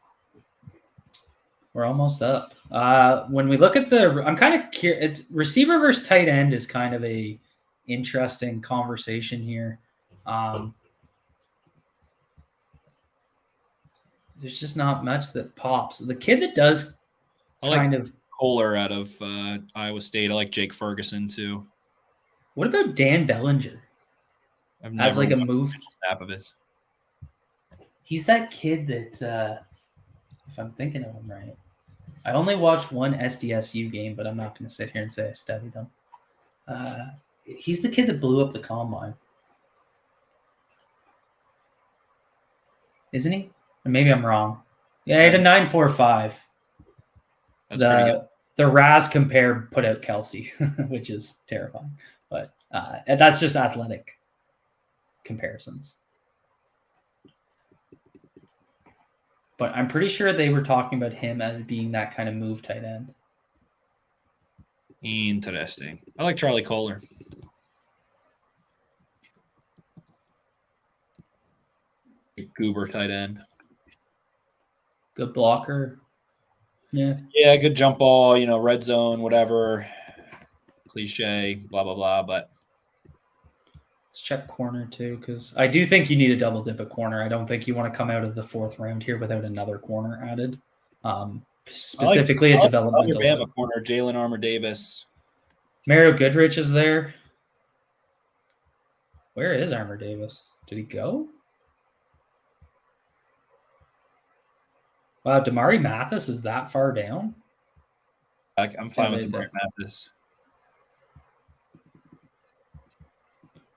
We're almost up. When we look at I'm kind of curious. It's receiver versus tight end is kind of a interesting conversation here. There's just not much that pops. The kid that does Kohler out of Iowa State. I like Jake Ferguson too. What about Dan Bellinger? As like a move snap of his. He's that kid that, if I'm thinking of him right, I only watched one SDSU game, but I'm not going to sit here and say I studied him. He's the kid that blew up the combine. isn't he? Or maybe I'm wrong. Yeah, he had a 9.45. That's pretty good. The Raz compare put out Kelsey, which is terrifying. But and that's just athletic comparisons. But I'm pretty sure they were talking about him as being that kind of move tight end. Interesting. I like Charlie Kohler. Goober tight end. Good blocker. Yeah. Yeah, good jump ball, red zone, whatever. Cliche, blah, blah, blah. But let's check corner too, because I do think you need a double dip at corner. I don't think you want to come out of the 4th round here without another corner added. Specifically a developmental. Alabama corner, Jalen Armour-Davis. Mario Goodrich is there. Where is Armour-Davis? Did he go? Wow, Damari Mathis is that far down? I'm fine with Damari Mathis.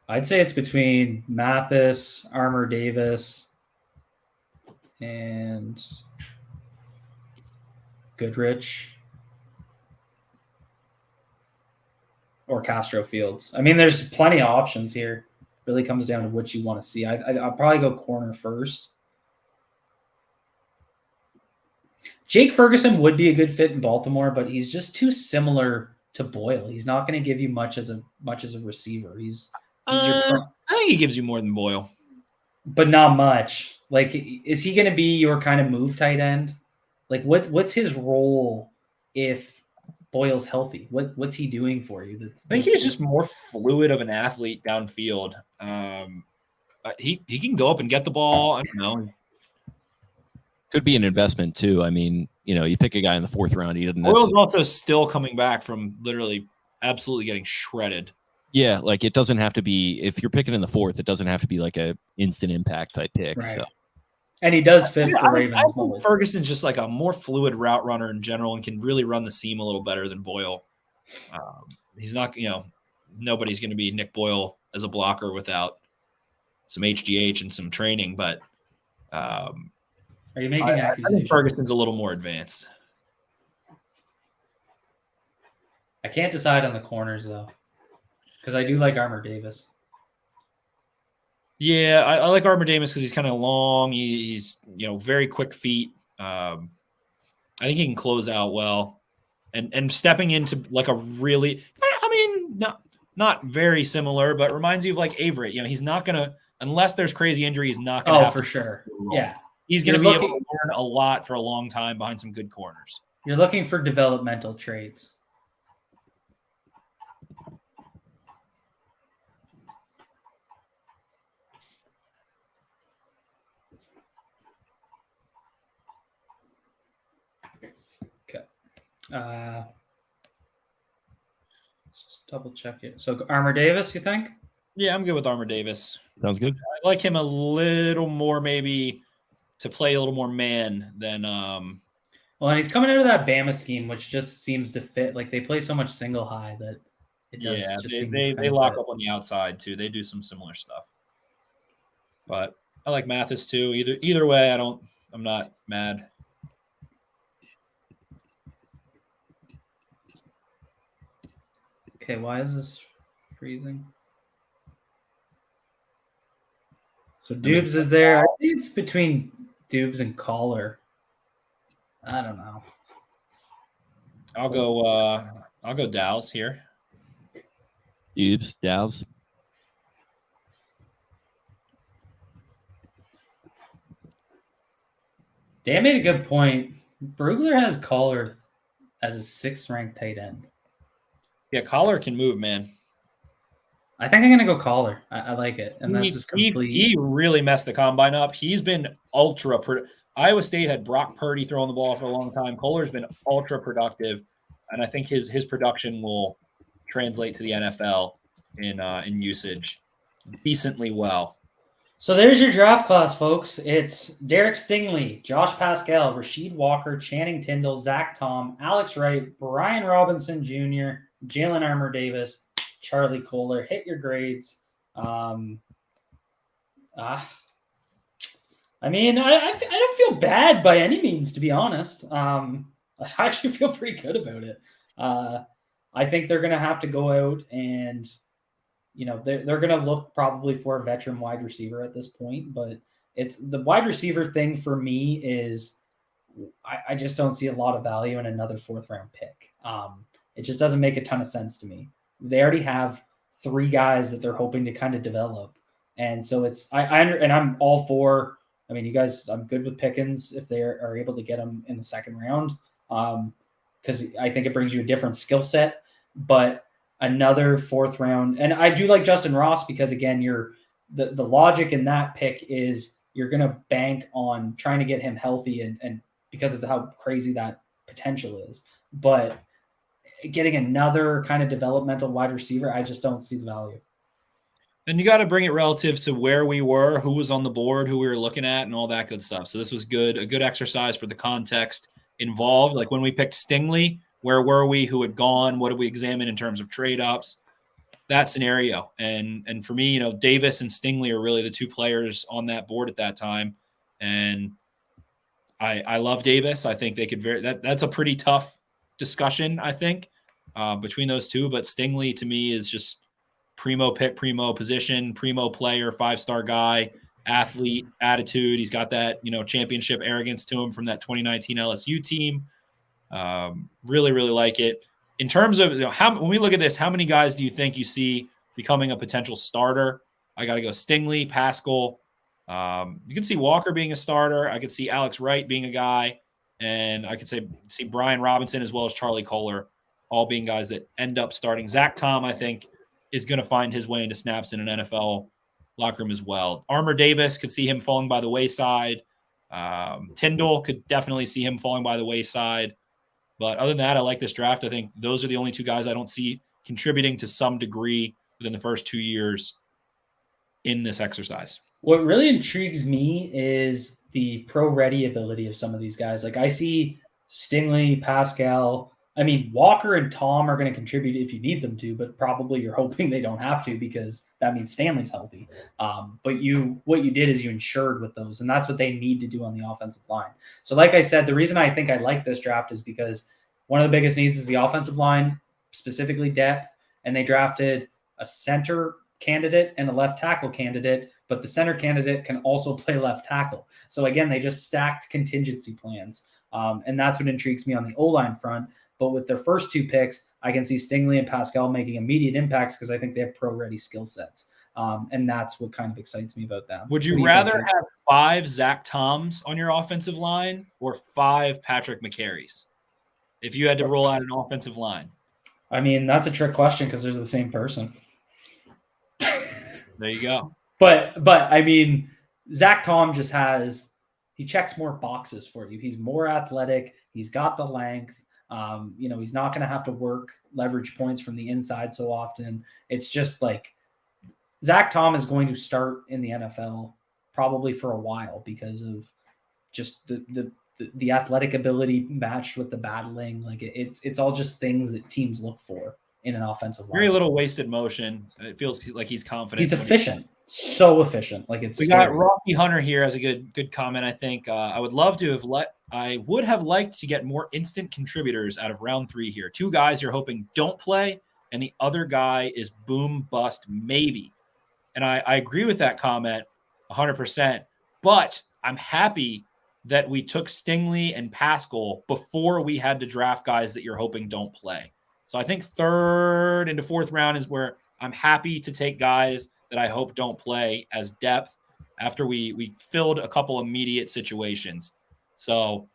I'd say it's between Mathis, Armour-Davis, and Goodrich. Or Castro Fields. I mean, there's plenty of options here. Really comes down to what you want to see. I'll probably go corner first. Jake Ferguson would be a good fit in Baltimore, but he's just too similar to Boyle. He's not going to give you much as a receiver. I think he gives you more than Boyle, but not much. Like, is he going to be your kind of move tight end? Like, what's his role if Boyle's healthy? What's he doing for you? I think he's just more fluid of an athlete downfield. He can go up and get the ball. I don't know. Could be an investment too. I mean, you pick a guy in the 4th round. He doesn't. Boyle's also still coming back from literally absolutely getting shredded. Yeah, like it doesn't have to be. If you're picking in the 4th, it doesn't have to be like a instant impact type pick. Right. So. And he does fit the Ravens. I think Ferguson's just like a more fluid route runner in general and can really run the seam a little better than Boyle. He's not, nobody's going to be Nick Boyle as a blocker without some HGH and some training. But are you making accusations? I think Ferguson's a little more advanced. I can't decide on the corners though, because I do like Armour-Davis. Yeah, I like Armour-Davis because he's kind of long. He's very quick feet. I think he can close out well, and stepping into like a really, not very similar, but reminds you of like Averett. He's not gonna, unless there's crazy injury, he's not gonna. Oh, for sure. Yeah, he's gonna be able to learn a lot for a long time behind some good corners. You're looking for developmental traits. Let's just double check it. So Armour-Davis, you think? Yeah, I'm good with Armour-Davis. Sounds good. I like him a little more, maybe to play a little more man than. Well, and he's coming out of that Bama scheme, which just seems to fit. Like they play so much single high that it does. Yeah, just they lock up on the outside too. They do some similar stuff. But I like Mathis too. Either way, I'm not mad. Okay, why is this freezing? So Dubes is there. I think it's between Dubes and Collar. I don't know. I'll go Dows here. Dubes, Dows. Dan made a good point. Brugler has Collar as a 6th ranked tight end. Yeah, Collar can move, man. I think I'm going to go Collar. I like it. And this is complete. He really messed the combine up. He's been ultra. Iowa State had Brock Purdy throwing the ball for a long time. Collar's been ultra productive, and I think his production will translate to the NFL in usage decently well. So there's your draft class, folks. It's Derek Stingley, Josh Pascal, Rasheed Walker, Channing Tindall, Zach Tom, Alex Wright, Brian Robinson Jr., Jalen Armour-Davis, Charlie Kohler. Hit your grades. I mean, I don't feel bad by any means, to be honest. I actually feel pretty good about it. I think they're going to have to go out and, they're going to look probably for a veteran wide receiver at this point. But it's the wide receiver thing for me is I just don't see a lot of value in another fourth round pick. It just doesn't make a ton of sense to me. They already have 3 guys that they're hoping to kind of develop. And so and I'm all for, I mean, you guys, I'm good with Pickens if they are able to get him in the second round. Because I think it brings you a different skill set, but another fourth round. And I do like Justin Ross because again, the logic in that pick is you're going to bank on trying to get him healthy and because of how crazy that potential is. But getting another kind of developmental wide receiver, I just don't see the value. And you got to bring it relative to where we were, who was on the board, who we were looking at, and all that good stuff. So this was a good exercise for the context involved. Like when we picked Stingley, where were we? Who had gone? What did we examine in terms of trade-ups? That scenario. And for me, Davis and Stingley are really the 2 players on that board at that time. And I love Davis. I think they could that's a pretty tough discussion, I think, between those 2. But Stingley to me is just primo pick, primo position, primo player, 5-star guy, athlete, attitude. He's got that, championship arrogance to him from that 2019 LSU team. Really, really like it. In terms of when we look at this, how many guys do you think you see becoming a potential starter? I got to go Stingley, Pascal. You can see Walker being a starter. I could see Alex Wright being a guy, and I could see Brian Robinson as well as Charlie Kohler all being guys that end up starting. Zach Tom, I think, is going to find his way into snaps in an NFL locker room as well. Armour Davis, could see him falling by the wayside. Tyndall could definitely see him falling by the wayside. But other than that, I like this draft. I think those are the only 2 guys I don't see contributing to some degree within the first 2 years in this exercise. What really intrigues me is the pro-ready ability of some of these guys. Like I see Stingley, Pascal. I mean, Walker and Tom are going to contribute if you need them to, but probably you're hoping they don't have to because that means Stanley's healthy. But what you did is you insured with those, and that's what they need to do on the offensive line. So like I said, the reason I think I like this draft is because one of the biggest needs is the offensive line, specifically depth, and they drafted a center candidate and a left tackle candidate, but the center candidate can also play left tackle. So again, they just stacked contingency plans. And that's what intrigues me on the O-line front. But with their first 2 picks, I can see Stingley and Pascal making immediate impacts because I think they have pro-ready skill sets. And that's what kind of excites me about them. Would you rather have 5 Zach Toms on your offensive line or 5 Patrick McCarrys if you had to roll out an offensive line? I mean, that's a trick question because they're the same person. There you go. But I mean, Zach Tom just he checks more boxes for you. He's more athletic. He's got the length. He's not going to have to work leverage points from the inside so often. It's just like Zach Tom is going to start in the NFL probably for a while because of just the athletic ability matched with the battling. Like it's all just things that teams look for in an offensive line. Very little wasted motion. It feels like he's confident. He's efficient. So efficient. Like it's we scary. Got Rocky Hunter here as a good comment. I think I would have liked to get more instant contributors out of round 3 here. 2 guys you're hoping don't play, and the other guy is boom bust maybe. And I agree with that comment 100%. But I'm happy that we took Stingley and Pascal before we had to draft guys that you're hoping don't play. So I think 3rd into 4th round is where I'm happy to take guys that I hope don't play as depth after we filled a couple immediate situations. So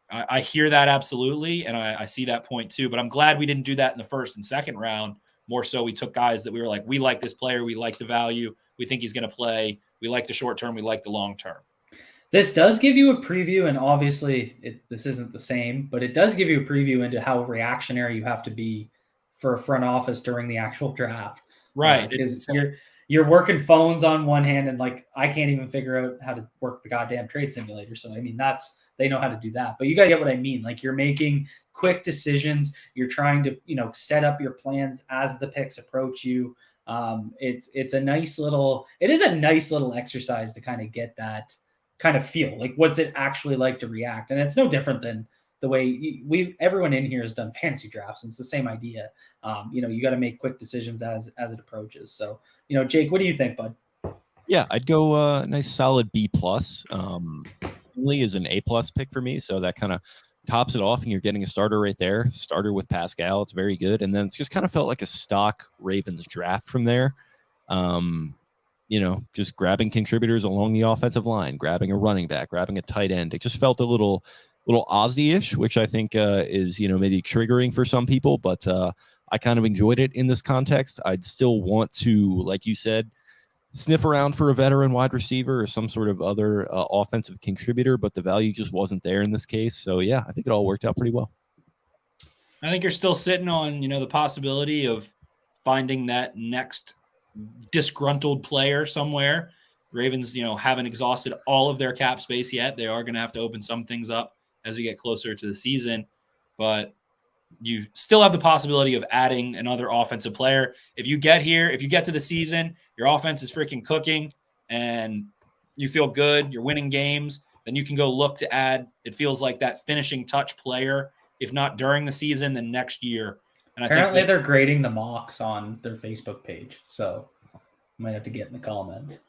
I hear that absolutely, and I see that point too. But I'm glad we didn't do that in the 1st and 2nd round. More so, we took guys that we were like, we like this player, we like the value, we think he's going to play, we like the short term, we like the long term. This does give you a preview, and obviously this isn't the same, but it does give you a preview into how reactionary you have to be for a front office during the actual draft. Right. Because you're working phones on one hand, and like I can't even figure out how to work the goddamn trade simulator. So I mean, they know how to do that. But you guys get what I mean. Like you're making quick decisions. You're trying to set up your plans as the picks approach you. It is a nice little exercise to kind of get that kind of feel. Like, what's it actually like to react? And it's no different than the way everyone in here has done fantasy drafts. And it's the same idea. You got to make quick decisions as it approaches. So, Jake, what do you think, bud? Yeah, I'd go nice solid B plus. Stingley is an A plus pick for me, so that kind of tops it off, and you're getting a starter right there. Starter with Pascal, it's very good, and then it's just kind of felt like a stock Ravens draft from there. Just grabbing contributors along the offensive line, grabbing a running back, grabbing a tight end. It just felt a little Aussie-ish, which I think is maybe triggering for some people, but I kind of enjoyed it in this context. I'd still want to, like you said, sniff around for a veteran wide receiver or some sort of other offensive contributor, but the value just wasn't there in this case. So, yeah, I think it all worked out pretty well. I think you're still sitting on, the possibility of finding that next disgruntled player somewhere. The Ravens, haven't exhausted all of their cap space yet. They are going to have to open some things up as we get closer to the season, but you still have the possibility of adding another offensive player. If you get to the season, your offense is freaking cooking and you feel good, you're winning games, then you can go look to add, it feels like, that finishing touch player, if not during the season, then next year. And apparently they're grading the mocks on their Facebook page, so I might have to get in the comments.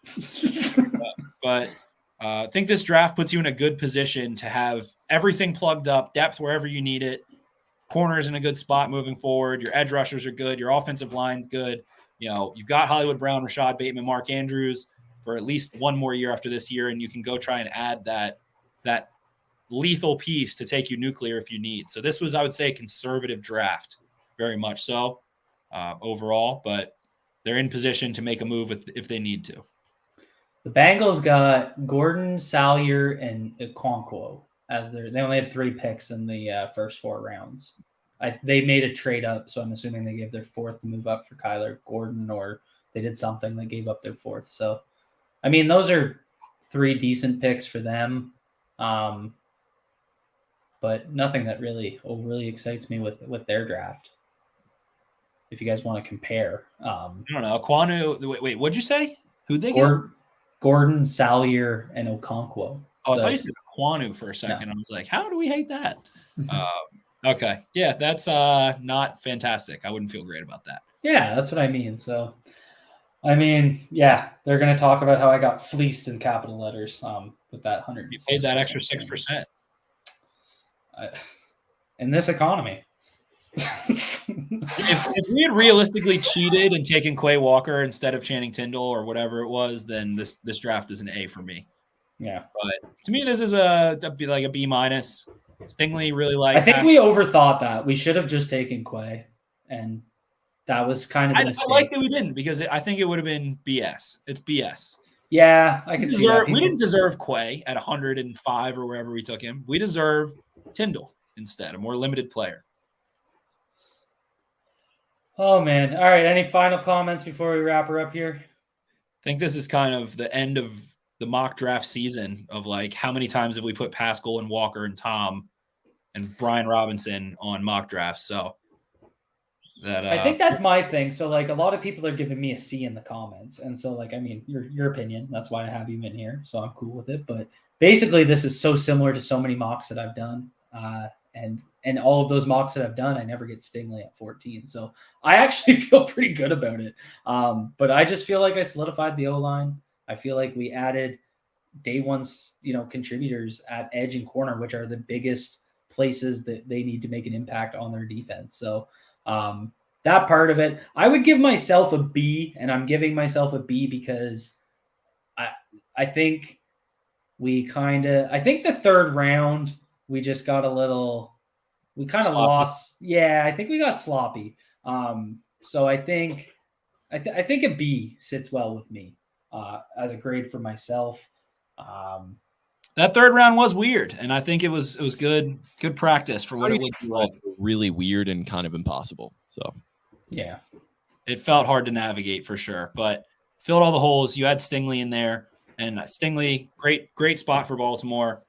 But I think this draft puts you in a good position to have everything plugged up, depth wherever you need it, corners in a good spot moving forward. Your edge rushers are good. Your offensive line's good. You've got Hollywood Brown, Rashad Bateman, Mark Andrews for at least one more year after this year, and you can go try and add that lethal piece to take you nuclear if you need. So this was, I would say, a conservative draft, very much so overall, but they're in position to make a move if they need to. The Bengals got Gordon, Salyer, and Okonkwo as they only had 3 picks in the first 4 rounds. They made a trade up, so I'm assuming they gave their 4th to move up for Kyler Gordon, or they did something. They gave up their 4th. So, I mean, those are 3 decent picks for them, but nothing that really overly excites me with their draft. If you guys want to compare, I don't know. Kwanu. Wait, what'd you say? Who'd they get? Gordon, Salyer, and Okonkwo. Oh, I thought you said Kwanu for a second. No. I was like, how do we hate that? Okay. Yeah, that's not fantastic. I wouldn't feel great about that. Yeah, that's what I mean. So, yeah, they're going to talk about how I got fleeced in capital letters with that 100. You paid that extra 6%. In this economy. if we had realistically cheated and taken Quay Walker instead of Channing Tindall or whatever it was, then this draft is an A for me. Yeah, but to me, this is a B minus. Stingley really I think we overthought that. We should have just taken Quay, and that was kind of the mistake. I like that we didn't, because I think it would have been BS. It's BS. Yeah, I can see that. We didn't deserve Quay at 105 or wherever we took him. We deserve Tindall instead, a more limited player. Oh, man. All right. Any final comments before we wrap her up here? I think this is kind of the end of the mock draft season of, like, how many times have we put Pascal and Walker and Tom and Brian Robinson on mock drafts. So I think that's my thing. So, like, a lot of people are giving me a C in the comments. And so, like, I mean, your opinion, that's why I have you in here. So I'm cool with it. But basically, this is so similar to so many mocks that I've done. And all of those mocks that I've done, I never get Stingley at 14. So I actually feel pretty good about it. But I just feel like I solidified the O-line. I feel like we added day one's, contributors at edge and corner, which are the biggest places that they need to make an impact on their defense. So that part of it, I would give myself a B, and I'm giving myself a B because I think I think the 3rd round, we just got we kind of lost. Yeah, I think we got sloppy. So I think a B sits well with me as a grade for myself. That 3rd round was weird, and I think it was good practice for what it would be like. Really weird and kind of impossible. So yeah, it felt hard to navigate for sure, but filled all the holes. You had Stingley in there, and Stingley, great spot for Baltimore.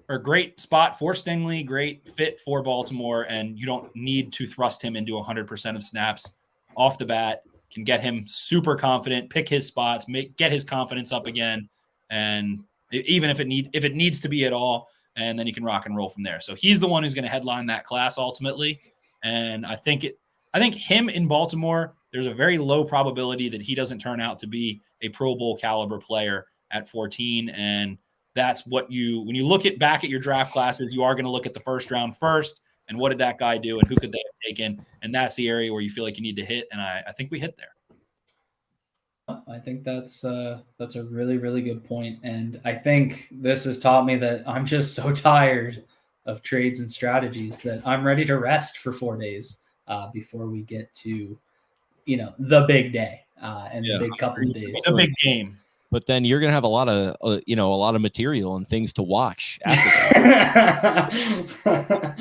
Or great spot for Stingley, great fit for Baltimore, and you don't need to thrust him into 100% of snaps off the bat. Can get him super confident, pick his spots, get his confidence up again, and even if it needs to be at all, and then you can rock and roll from there. So he's the one who's going to headline that class ultimately, and I think him in Baltimore, there's a very low probability that he doesn't turn out to be a Pro Bowl caliber player at 14, and that's what when you look back at your draft classes, you are going to look at the first round first, and what did that guy do, and who could they have taken, and that's the area where you feel like you need to hit, and I think we hit there. I think that's a really, really good point. And I think this has taught me that I'm just so tired of trades and strategies that I'm ready to rest for 4 days before we get to, the big day and the big couple of days. The big game. But then you're going to have a lot of material and things to watch after that.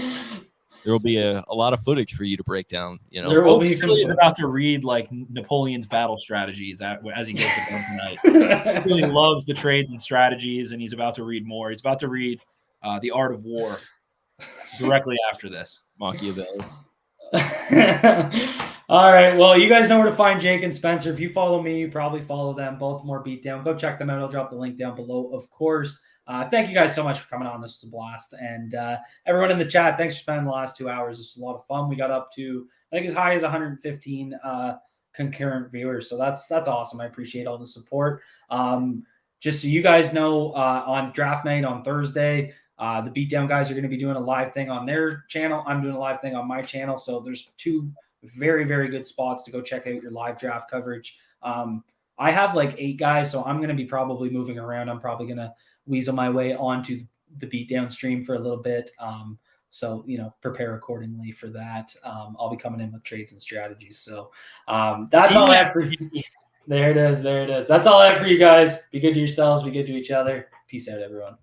There will be a lot of footage for you to break down. There will be some. He's about to read like Napoleon's battle strategies as he goes to bed tonight. He really loves the trades and strategies, and he's about to read more. He's about to read The Art of War directly after this. Machiavelli. All right. Well, you guys know where to find Jake and Spencer. If you follow me, you probably follow them. Baltimore Beatdown. Go check them out. I'll drop the link down below, of course. Thank you guys so much for coming on. This was a blast. And everyone in the chat, thanks for spending the last 2 hours. This was a lot of fun. We got up to, I think, as high as 115 concurrent viewers. So that's awesome. I appreciate all the support. Just so you guys know, on draft night on Thursday, the Beatdown guys are going to be doing a live thing on their channel. I'm doing a live thing on my channel. So there's 2 very, very good spots to go check out your live draft coverage. I have like 8 guys, so I'm going to be probably moving around. I'm probably going to weasel my way onto the Beatdown stream for a little bit. So, prepare accordingly for that. I'll be coming in with trades and strategies. So that's all I have for you. There it is. That's all I have for you guys. Be good to yourselves. Be good to each other. Peace out, everyone.